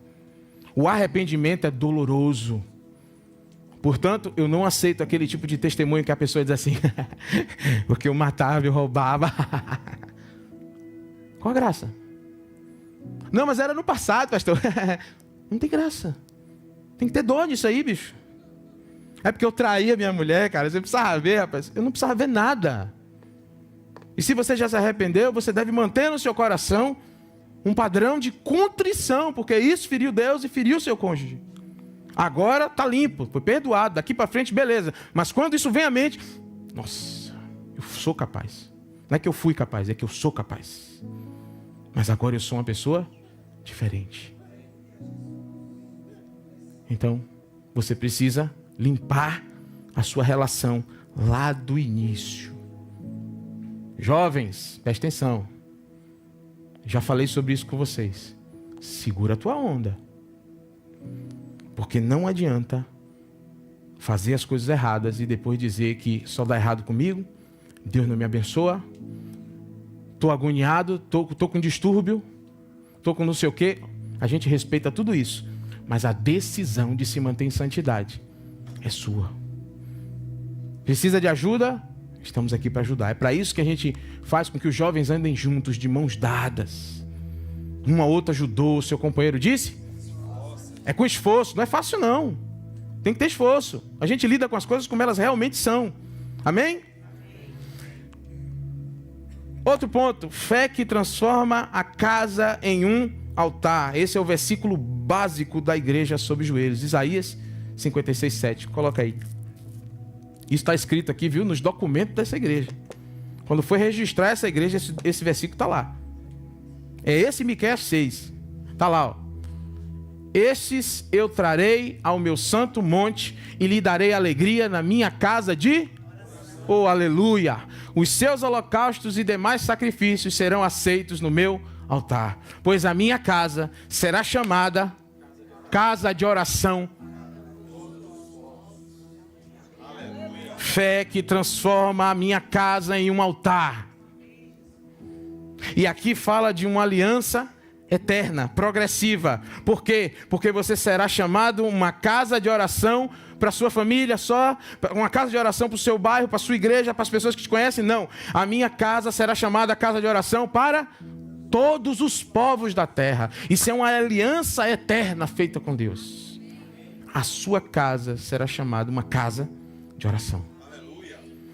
O arrependimento é doloroso. Portanto, eu não aceito aquele tipo de testemunho que a pessoa diz assim, porque eu matava, eu roubava. Qual a graça? Não, mas era no passado, pastor. Não tem graça. Tem que ter dor nisso aí, bicho. É porque eu traía minha mulher, cara. Você precisava ver, rapaz. Eu não precisava ver nada. E se você já se arrependeu, você deve manter no seu coração um padrão de contrição, porque isso feriu Deus e feriu o seu cônjuge. Agora está limpo, foi perdoado, daqui para frente, beleza. Mas quando isso vem à mente, nossa, eu sou capaz. Não é que eu fui capaz, é que eu sou capaz. Mas agora eu sou uma pessoa diferente. Então, você precisa limpar a sua relação lá do início. Jovens, preste atenção. Já falei sobre isso com vocês. Segura a tua onda. Porque não adianta fazer as coisas erradas e depois dizer que só dá errado comigo, Deus não me abençoa, estou agoniado, estou com distúrbio, estou com não sei o quê. A gente respeita tudo isso, mas a decisão de se manter em santidade é sua. Precisa de ajuda? Estamos aqui para ajudar. É para isso que a gente faz com que os jovens andem juntos, de mãos dadas. Uma outra ajudou, o seu companheiro disse... É com esforço, não é fácil não. Tem que ter esforço. A gente lida com as coisas como elas realmente são. Amém? Outro ponto, fé que transforma a casa em um altar. Esse é o versículo básico da igreja sob os joelhos. Isaías 56:7. Coloca aí. Isso está escrito aqui, viu? Nos documentos dessa igreja. Quando foi registrar essa igreja, esse versículo está lá. É esse Miqueias 6. Está lá, ó. Estes eu trarei ao meu santo monte e lhe darei alegria na minha casa de... Oh, aleluia! Os seus holocaustos e demais sacrifícios serão aceitos no meu altar. Pois a minha casa será chamada casa de oração. Fé que transforma a minha casa em um altar. E aqui fala de uma aliança eterna, progressiva. Por quê? Porque você será chamado uma casa de oração para a sua família só, uma casa de oração para o seu bairro, para a sua igreja, para as pessoas que te conhecem. Não, a minha casa será chamada casa de oração para todos os povos da terra. Isso é uma aliança eterna feita com Deus. A sua casa será chamada uma casa de oração.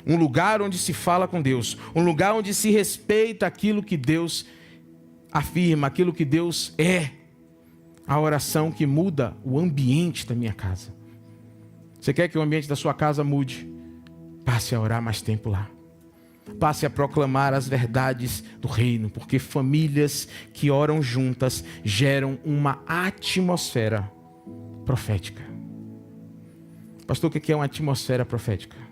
Um lugar onde se fala com Deus, um lugar onde se respeita aquilo que Deus afirma, aquilo que Deus é. A oração que muda o ambiente da minha casa. Você quer que o ambiente da sua casa mude? Passe a orar mais tempo lá. Passe a proclamar as verdades do reino, porque famílias que oram juntas geram uma atmosfera profética. Pastor, o que é uma atmosfera profética?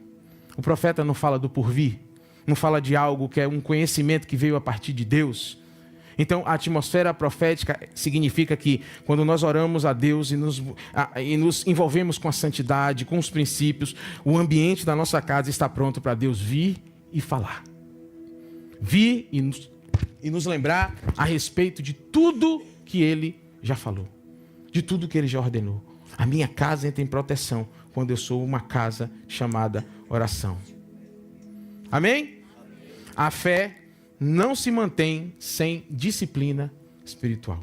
O profeta não fala do porvir, não fala de algo que é um conhecimento que veio a partir de Deus. Então, a atmosfera profética significa que quando nós oramos a Deus e nos envolvemos com a santidade, com os princípios, o ambiente da nossa casa está pronto para Deus vir e falar. Vir e nos lembrar a respeito de tudo que Ele já falou, de tudo que Ele já ordenou. A minha casa entra em proteção quando eu sou uma casa chamada oração. Amém? A fé não se mantém sem disciplina espiritual.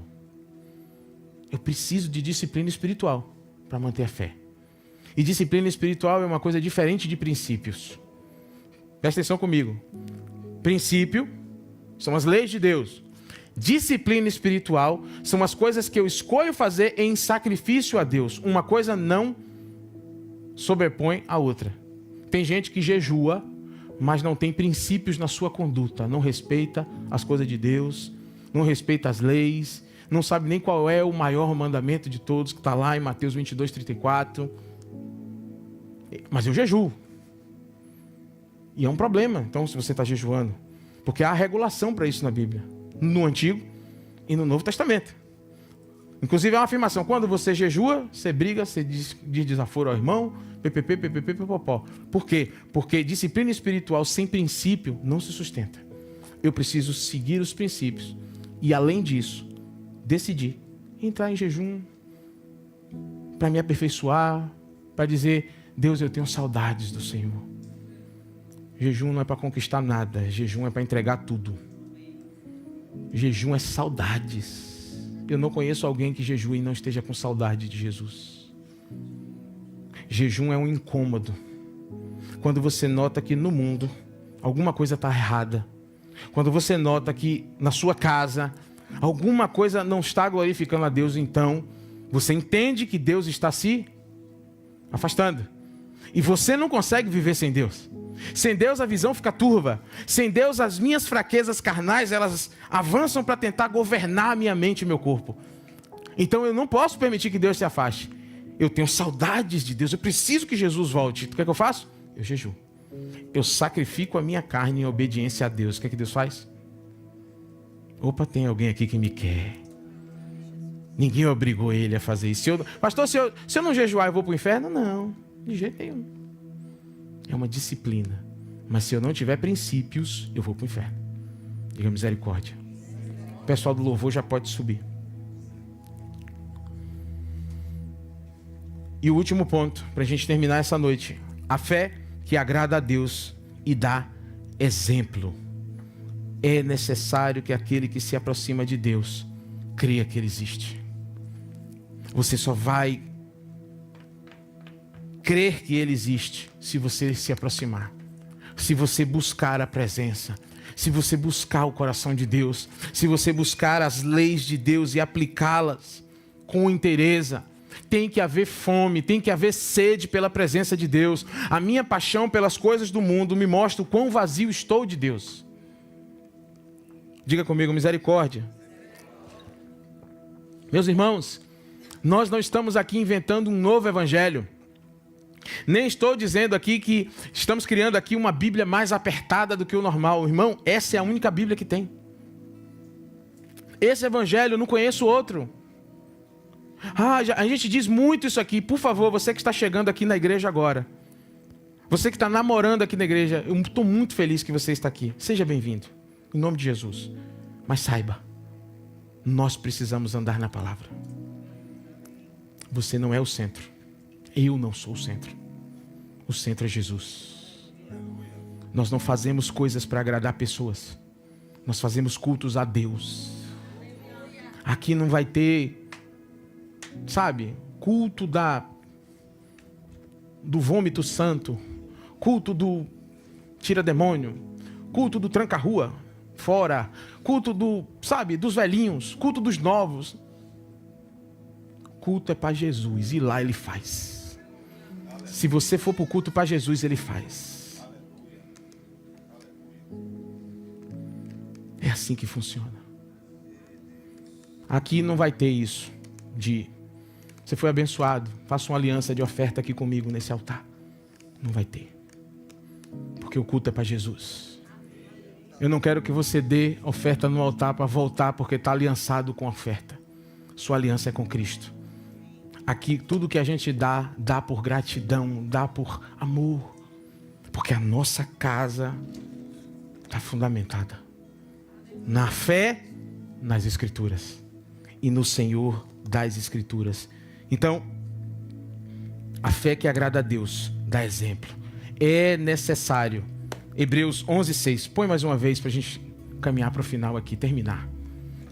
Eu preciso de disciplina espiritual para manter a fé. E disciplina espiritual é uma coisa diferente de princípios. Presta atenção comigo. Princípio são as leis de Deus. Disciplina espiritual são as coisas que eu escolho fazer em sacrifício a Deus. Uma coisa não sobrepõe a outra. Tem gente que jejua, mas não tem princípios na sua conduta. Não respeita as coisas de Deus, não respeita as leis, não sabe nem qual é o maior mandamento de todos, que está lá em Mateus 22, 34. Mas eu jejuo. E é um problema, então, se você está jejuando. Porque há regulação para isso na Bíblia. No Antigo e no Novo Testamento. Inclusive é uma afirmação. Quando você jejua, você briga, você diz desaforo ao irmão, popó. Por quê? Porque disciplina espiritual sem princípio não se sustenta. Eu preciso seguir os princípios. E além disso, decidir entrar em jejum para me aperfeiçoar, para dizer, Deus, eu tenho saudades do Senhor. Jejum não é para conquistar nada, jejum é para entregar tudo. Jejum é saudades. Eu não conheço alguém que jejue e não esteja com saudade de Jesus. Jejum é um incômodo. Quando você nota que no mundo alguma coisa está errada. Quando você nota que na sua casa alguma coisa não está glorificando a Deus, então você entende que Deus está se afastando. E você não consegue viver sem Deus. Sem Deus a visão fica turva. Sem Deus as minhas fraquezas carnais, elas avançam para tentar governar a minha mente e meu corpo. Então eu não posso permitir que Deus se afaste. Eu tenho saudades de Deus, eu preciso que Jesus volte. O que é que eu faço? Eu jejuo. Eu sacrifico a minha carne em obediência a Deus. O que é que Deus faz? Opa, tem alguém aqui que me quer. Ninguém obrigou ele a fazer isso. Pastor, se eu não jejuar, eu vou para o inferno? Não, de jeito nenhum. É uma disciplina. Mas se eu não tiver princípios, eu vou para o inferno. Diga misericórdia. O pessoal do louvor já pode subir. E o último ponto, para a gente terminar essa noite. A fé que agrada a Deus e dá exemplo. É necessário que aquele que se aproxima de Deus creia que Ele existe. Você só vai crer que Ele existe se você se aproximar. Se você buscar a presença. Se você buscar o coração de Deus. Se você buscar as leis de Deus e aplicá-las com inteireza. Tem que haver fome, tem que haver sede pela presença de Deus. A minha paixão pelas coisas do mundo me mostra o quão vazio estou de Deus. Diga comigo, misericórdia. Meus irmãos, nós não estamos aqui inventando um novo evangelho. Nem estou dizendo aqui que estamos criando aqui uma Bíblia mais apertada do que o normal. Irmão, essa é a única Bíblia que tem. Esse evangelho, eu não conheço outro. A gente diz muito isso aqui. Por favor, você que está chegando aqui na igreja agora. Você que está namorando aqui na igreja, eu estou muito feliz que você está aqui. Seja bem-vindo, em nome de Jesus. Mas saiba, nós precisamos andar na palavra. Você não é o centro. Eu não sou o centro. O centro é Jesus. Nós não fazemos coisas para agradar pessoas. Nós fazemos cultos a Deus. Aqui não vai ter, sabe, culto do vômito santo, culto do tira-demônio, culto do tranca-rua, fora, culto dos velhinhos, culto dos novos. Culto é para Jesus e lá Ele faz. Se você for para o culto para Jesus, Ele faz. É assim que funciona. Aqui não vai ter isso de você foi abençoado, faça uma aliança de oferta aqui comigo nesse altar. Não vai ter. Porque o culto é para Jesus. Eu não quero que você dê oferta no altar para voltar porque está aliançado com a oferta. Sua aliança é com Cristo. Aqui tudo que a gente dá por gratidão, dá por amor. Porque a nossa casa está fundamentada na fé, nas Escrituras. E no Senhor das Escrituras. Então, a fé que agrada a Deus dá exemplo. É necessário. Hebreus 11:6. Põe mais uma vez para a gente caminhar para o final aqui, terminar.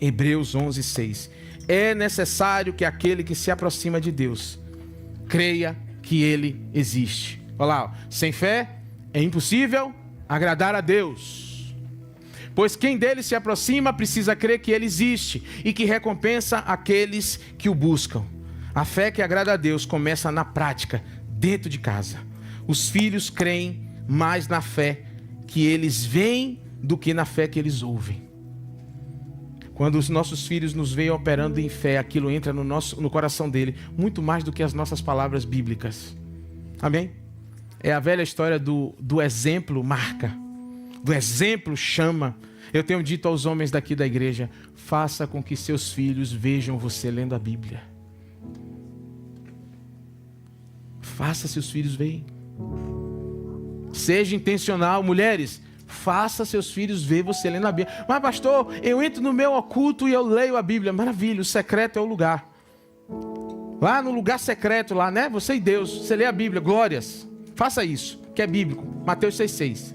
Hebreus 11:6. É necessário que aquele que se aproxima de Deus creia que Ele existe. Olha lá, sem fé é impossível agradar a Deus. Pois quem dele se aproxima precisa crer que Ele existe e que recompensa aqueles que o buscam. A fé que agrada a Deus começa na prática, dentro de casa. Os filhos creem mais na fé que eles veem do que na fé que eles ouvem. Quando os nossos filhos nos veem operando em fé, aquilo entra no coração dele, muito mais do que as nossas palavras bíblicas. Amém? É a velha história do exemplo marca, do exemplo chama. Eu tenho dito aos homens daqui da igreja, faça com que seus filhos vejam você lendo a Bíblia. Faça seus filhos verem. Seja intencional, mulheres. Faça seus filhos ver você lendo a Bíblia. Mas pastor, eu entro no meu oculto e eu leio a Bíblia. Maravilha, o secreto é o lugar. Lá no lugar secreto, lá, né? Você e Deus, você lê a Bíblia, glórias. Faça isso, que é bíblico. Mateus 6,6.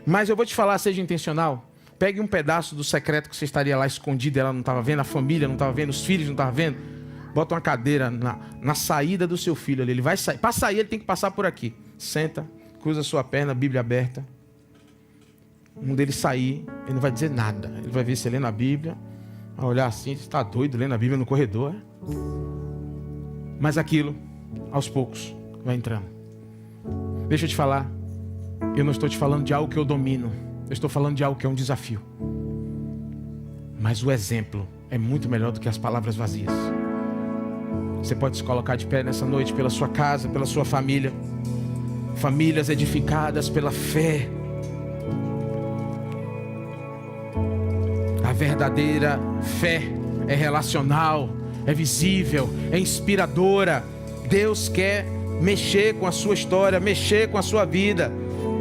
Mas eu vou te falar, seja intencional. Pegue um pedaço do secreto que você estaria lá escondido e ela não estava vendo, a família não estava vendo, os filhos não estavam vendo. Bota uma cadeira na saída do seu filho ali. Ele vai sair. Para sair, ele tem que passar por aqui. Senta, cruza a sua perna, Bíblia aberta. Um deles sair, ele não vai dizer nada. Ele vai ver você lendo a Bíblia, vai olhar assim, você está doido lendo a Bíblia no corredor. Mas aquilo, aos poucos, vai entrando. Deixa eu te falar, eu não estou te falando de algo que eu domino. Eu estou falando de algo que é um desafio. Mas o exemplo é muito melhor do que as palavras vazias. Você pode se colocar de pé nessa noite pela sua casa, pela sua família. Famílias edificadas pela fé. A verdadeira fé é relacional, é visível, é inspiradora. Deus quer mexer com a sua história, mexer com a sua vida.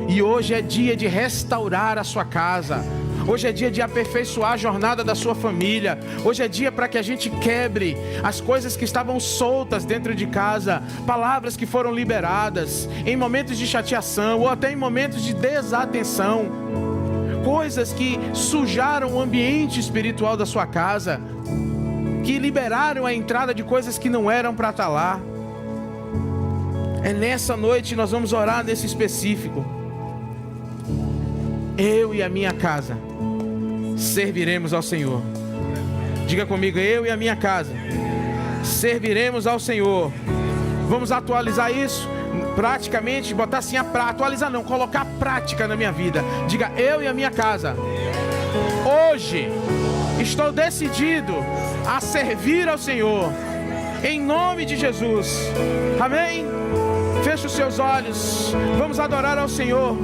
E hoje é dia de restaurar a sua casa. Hoje é dia de aperfeiçoar a jornada da sua família. Hoje é dia para que a gente quebre as coisas que estavam soltas dentro de casa. Palavras que foram liberadas em momentos de chateação ou até em momentos de desatenção. Coisas que sujaram o ambiente espiritual da sua casa. Que liberaram a entrada de coisas que não eram para estar lá. É nessa noite que nós vamos orar nesse específico. Eu e a minha casa serviremos ao Senhor. Diga comigo, eu e a minha casa serviremos ao Senhor. Vamos atualizar isso, praticamente, botar assim atualizar não, colocar prática na minha vida. Diga, eu e a minha casa hoje estou decidido a servir ao Senhor, em nome de Jesus. Amém? Feche os seus olhos, vamos adorar ao Senhor.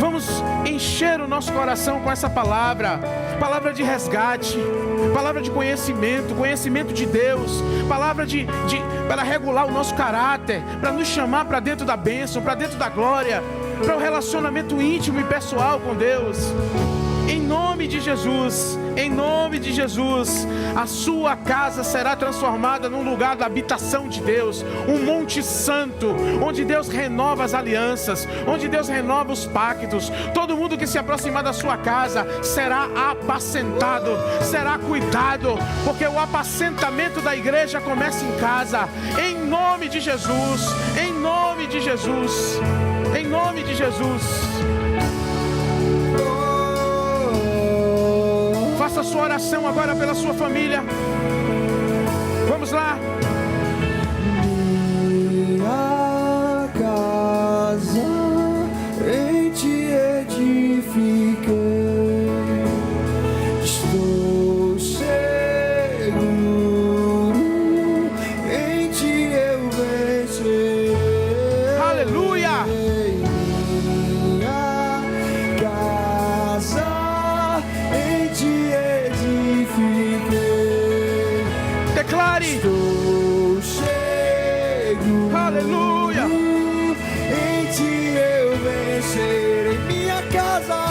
Vamos encher o nosso coração com essa palavra, palavra de resgate, palavra de conhecimento, conhecimento de Deus, palavra para regular o nosso caráter, para nos chamar para dentro da bênção, para dentro da glória, para o relacionamento íntimo e pessoal com Deus. Em nome de Jesus, em nome de Jesus, a sua casa será transformada num lugar da habitação de Deus, um monte santo, onde Deus renova as alianças, onde Deus renova os pactos. Todo mundo que se aproximar da sua casa será apacentado, será cuidado, porque o apacentamento da igreja começa em casa. Em nome de Jesus, em nome de Jesus, em nome de Jesus. Faça a sua oração agora pela sua família. Vamos lá. Minha casa em ti edifiquei, estou seguro, em ti eu vencerei. Aleluia! Minha casa em ti edifiquei. Declare. Estou seguro. Aleluia! Em ti eu vencerei. Minha casa.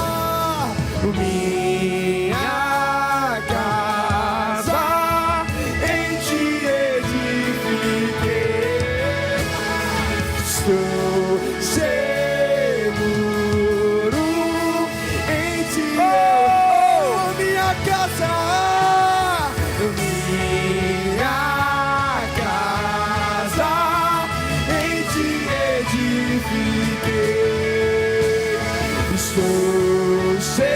Minha casa em ti edifiquei. Estou seguro. Em ti eu. Minha casa. Minha casa em ti edifiquei. Estou seguro,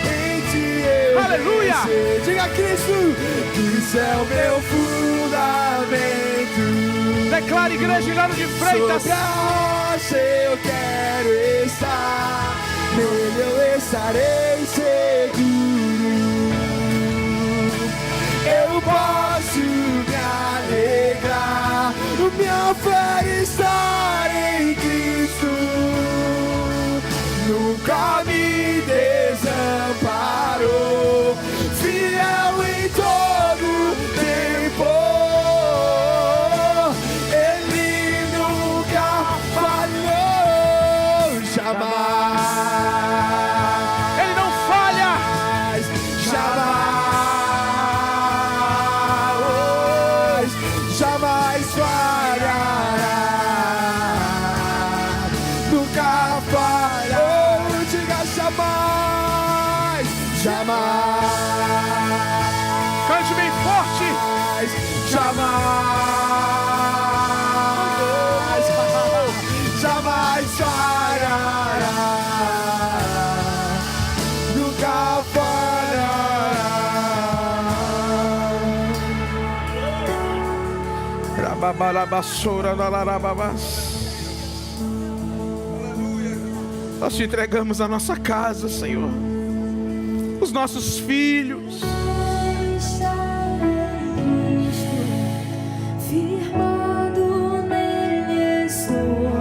em ti eu Aleluia! vencerei. Diga, Cristo, que isso é o meu fundamento. Declare, igreja Hilário de Freitas. Sobre a rocha eu quero estar, nele eu estarei seguro. Eu posso me alegrar, minha fé está em Cristo. Nunca me desamparou, fiel em todo tempo. Ele nunca falhou, jamais. Ele não falha. Jamais, jamais falhará, nunca falhou. Diga jamais, jamais. Cante bem forte. Jamais, jamais falhará, nunca falhará. Rababalabassora, lalarababas. Nós te entregamos a nossa casa, Senhor, os nossos filhos. Firmado nele estou.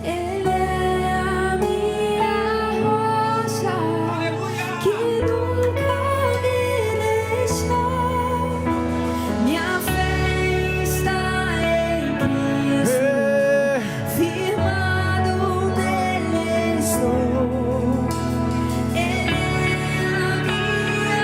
Ele é a minha rocha, que nunca me deixou. Minha fé está em Cristo. Firmado nele estou. Ele é a minha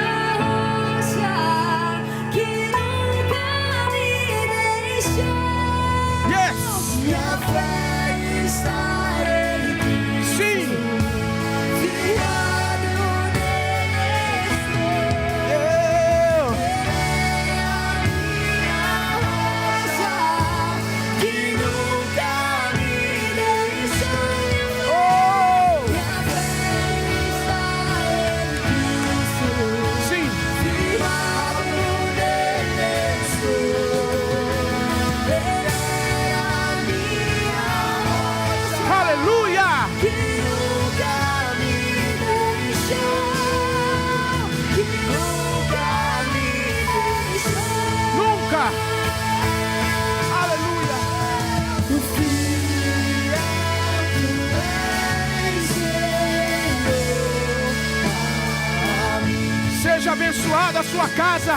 abençoado a sua casa.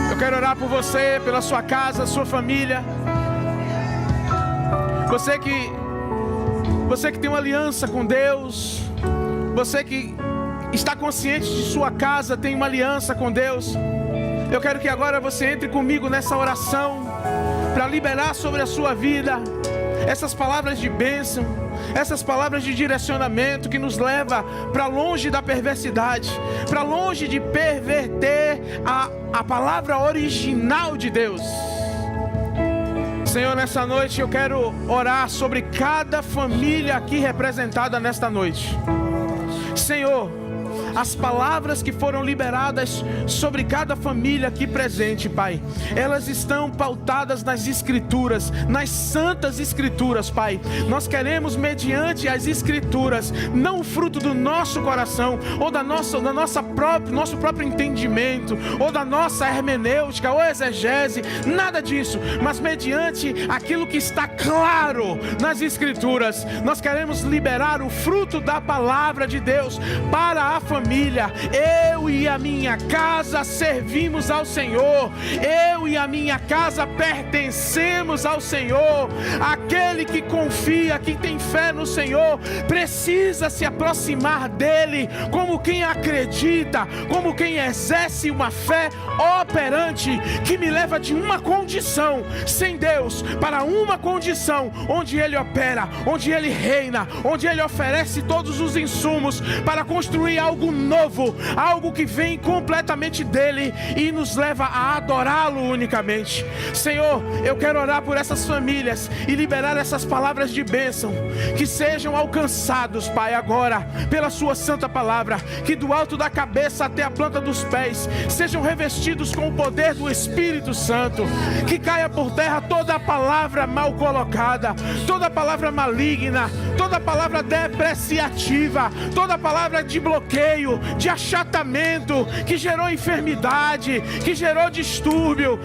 Eu quero orar por você, pela sua casa, sua família. Você que tem uma aliança com Deus. Você que está consciente de sua casa, tem uma aliança com Deus. Eu quero que agora você entre comigo nessa oração para liberar sobre a sua vida essas palavras de bênção, essas palavras de direcionamento que nos leva para longe da perversidade, para longe de perverter a palavra original de Deus. Senhor, nessa noite eu quero orar sobre cada família aqui representada nesta noite. Senhor, as palavras que foram liberadas sobre cada família aqui presente, Pai, elas estão pautadas nas Escrituras, nas santas Escrituras, Pai. Nós queremos, mediante as Escrituras, não o fruto do nosso coração, ou nosso próprio entendimento, ou da nossa hermenêutica, ou exegese, nada disso, mas mediante aquilo que está claro nas Escrituras. Nós queremos liberar o fruto da palavra de Deus para a família. Eu e a minha casa servimos ao Senhor. Eu e a minha casa pertencemos ao Senhor. Aquele que confia, que tem fé no Senhor, precisa se aproximar dele como quem acredita, como quem exerce uma fé operante, que me leva de uma condição sem Deus para uma condição onde ele opera, onde ele reina, onde ele oferece todos os insumos para construir algo novo, algo que vem completamente dele e nos leva a adorá-lo unicamente. Senhor, eu quero orar por essas famílias e liberar essas palavras de bênção, que sejam alcançados, Pai, agora pela sua santa palavra, que do alto da cabeça até a planta dos pés sejam revestidos com o poder do Espírito Santo, que caia por terra toda palavra mal colocada, toda palavra maligna, toda palavra depreciativa, toda palavra de bloqueio, de achatamento, que gerou enfermidade, que gerou distúrbio,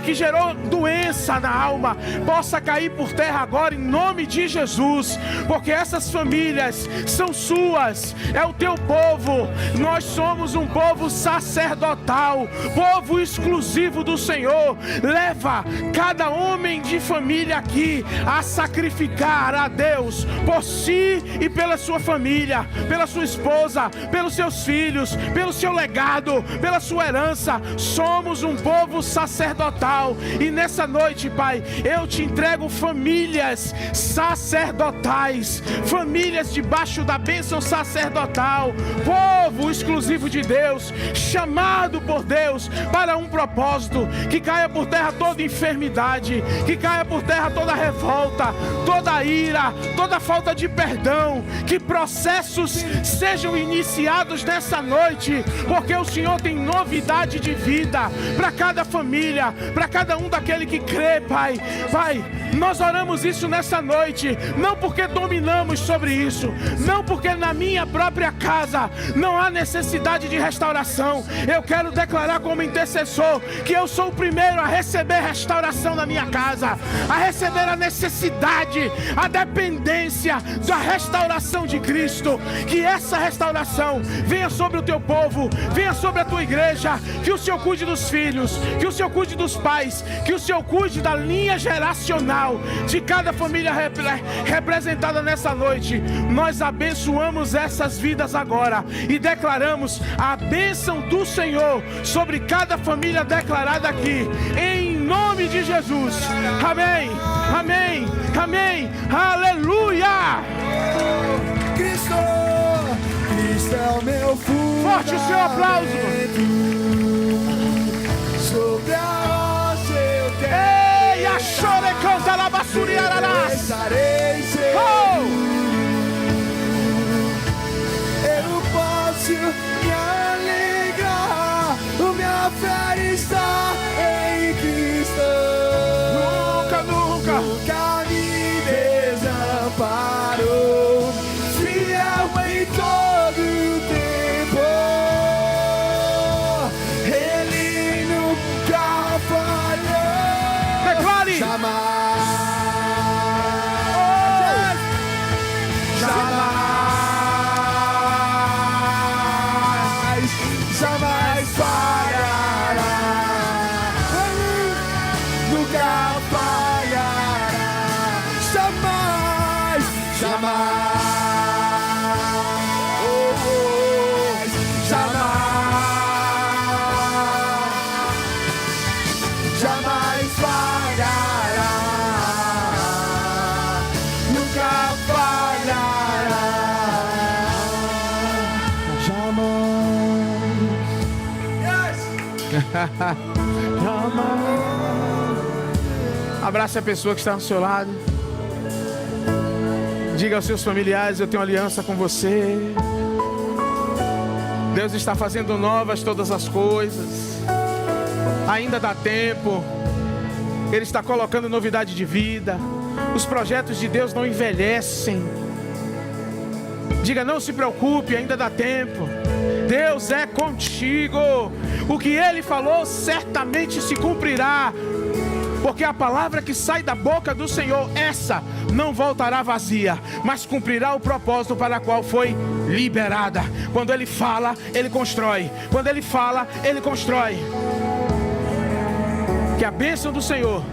que gerou doença na alma, possa cair por terra agora em nome de Jesus, porque essas famílias são suas, é o teu povo. Nós somos um povo sacerdotal, povo exclusivo do Senhor. Leva cada homem de família aqui a sacrificar a Deus por si e pela sua família, pela sua esposa, pelos seus filhos, pelo seu legado, pela sua herança. Somos um povo sacerdotal e nessa noite, Pai, eu te entrego famílias sacerdotais, famílias debaixo da bênção sacerdotal, povo exclusivo de Deus, chamado por Deus para um propósito. Que caia por terra toda enfermidade, que caia por terra toda revolta, toda ira, toda falta de perdão, que processos sejam iniciados nessa noite, porque o Senhor tem novidade de vida para cada família, para cada um daquele que crê, Pai. Pai, nós oramos isso nessa noite, não porque dominamos sobre isso, não porque na minha própria casa não há necessidade de restauração. Eu quero declarar como intercessor que eu sou o primeiro a receber restauração na minha casa, a receber a necessidade, a dependência da restauração de Cristo. Que essa restauração venha sobre o teu povo, venha sobre a tua igreja, que o Senhor cuide dos filhos, que o Senhor cuide dos pais, que o Senhor cuide da linha geracional de cada família representada nessa noite. Nós abençoamos essas vidas agora e declaramos a bênção do Senhor sobre cada família declarada aqui, em nome de Jesus. Amém, amém, amém, aleluia. Cristo é o meu fundamento. Forte o seu aplauso. Sobre a rocha eu tenho. Ei, a chore canta la basura e ararás. Estarei seguro. Eu posso me alegrar. O minha fé está Abrace a pessoa que está ao seu lado. Diga aos seus familiares: eu tenho aliança com você. Deus está fazendo novas todas as coisas. Ainda dá tempo. Ele está colocando novidade de vida. Os projetos de Deus não envelhecem. Diga: não se preocupe, ainda dá tempo. Deus é contigo. O que Ele falou certamente se cumprirá. Porque a palavra que sai da boca do Senhor, essa não voltará vazia, mas cumprirá o propósito para o qual foi liberada. Quando Ele fala, Ele constrói. Quando Ele fala, Ele constrói. Que a bênção do Senhor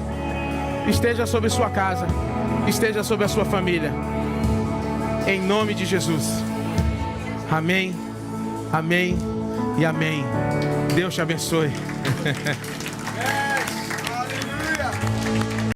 esteja sobre sua casa, esteja sobre a sua família. Em nome de Jesus. Amém, amém e amém. Deus te abençoe.